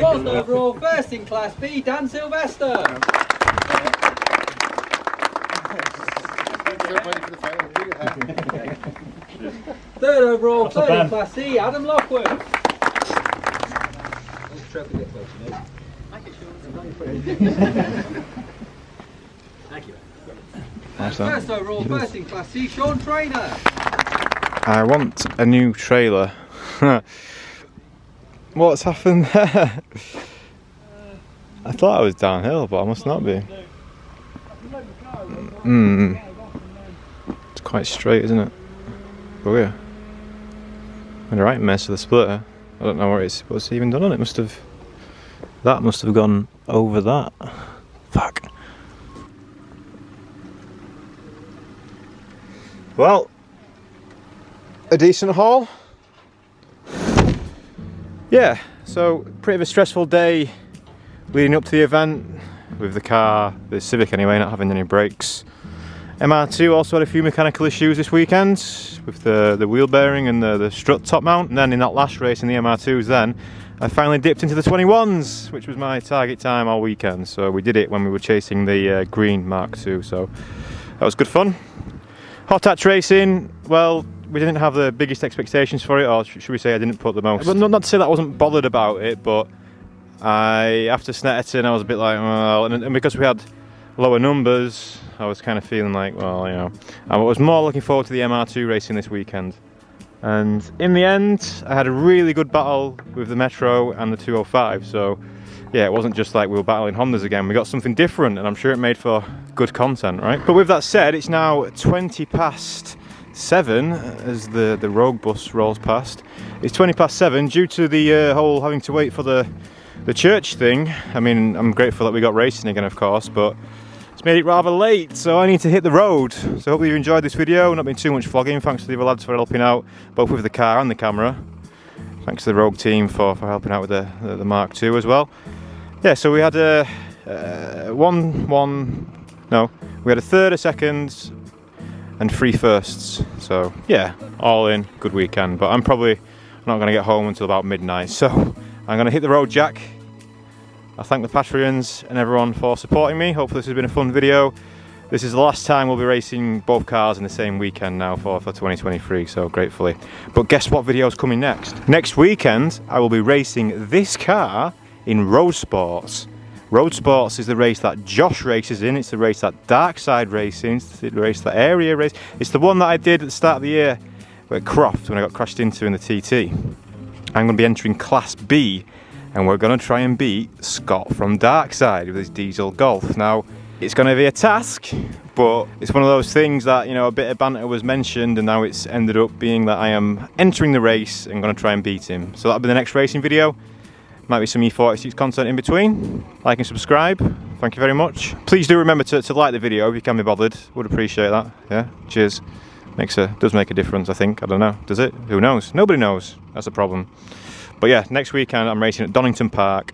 fourth overall, first in Class B, Dan Sylvester. Third overall, third in Class C, Adam Lockwood. Thank you. First overall, first in Class C, Sean Trainer. I want a new trailer. What's happened there? I thought I was downhill, but I must not be. It's quite straight, isn't it? Oh yeah. And a right mess of the splitter. I don't know what's even done on it. That must have gone over that. Fuck. Well, a decent haul. Yeah, so pretty of a stressful day leading up to the event with the car, the Civic anyway, not having any brakes. MR2 also had a few mechanical issues this weekend with the wheel bearing and the strut top mount, and then in that last race in the MR2s then I finally dipped into the 21s, which was my target time all weekend. So we did it when we were chasing the green Mark II, so that was good fun. Hot hatch racing, well, we didn't have the biggest expectations for it, or should we say I didn't put the most. But not to say that I wasn't bothered about it, but after Snetterton I was a bit like, well, and because we had lower numbers, I was kind of feeling like, well, you know, I was more looking forward to the MR2 racing this weekend. And in the end, I had a really good battle with the Metro and the 205, so yeah, it wasn't just like we were battling Hondas again. We got something different, and I'm sure it made for good content, right? But with that said, it's now 20 past 7 as the Rogue bus rolls past. It's 20 past 7 due to the whole having to wait for the church thing. I mean, I'm grateful that we got racing again, of course, but it's made it rather late, so I need to hit the road. So hopefully you enjoyed this video. Not been too much vlogging. Thanks to the other lads for helping out, both with the car and the camera. Thanks to the Rogue team for helping out with the Mark II as well. Yeah, so we had we had a third, a second, and 3 firsts. So yeah, all in, good weekend. But I'm probably not going to get home until about midnight. So I'm going to hit the road, Jack. I thank the Patreons and everyone for supporting me. Hopefully this has been a fun video. This is the last time we'll be racing both cars in the same weekend now for 2023, so gratefully. But guess what video is coming next? Next weekend, I will be racing this car in Road Sports. Road Sports is the race that Josh races in. It's the race that Darkside racing. It's the race that Area race. It's the one that I did at the start of the year at Croft when I got crashed into in the TT. I'm going to be entering Class B, and we're going to try and beat Scott from Darkside with his diesel Golf. Now, it's going to be a task, but it's one of those things that, you know, a bit of banter was mentioned, and now it's ended up being that I am entering the race and going to try and beat him. So that'll be the next racing video. Might be some E46 content in between. Like and subscribe. Thank you very much. Please do remember to like the video if you can be bothered. Would appreciate that. Yeah, cheers. Does make a difference, I think. I don't know. Does it? Who knows? Nobody knows. That's a problem. But yeah, next weekend I'm racing at Donington Park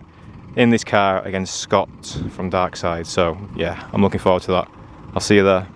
in this car against Scott from Darkside. So yeah, I'm looking forward to that. I'll see you there.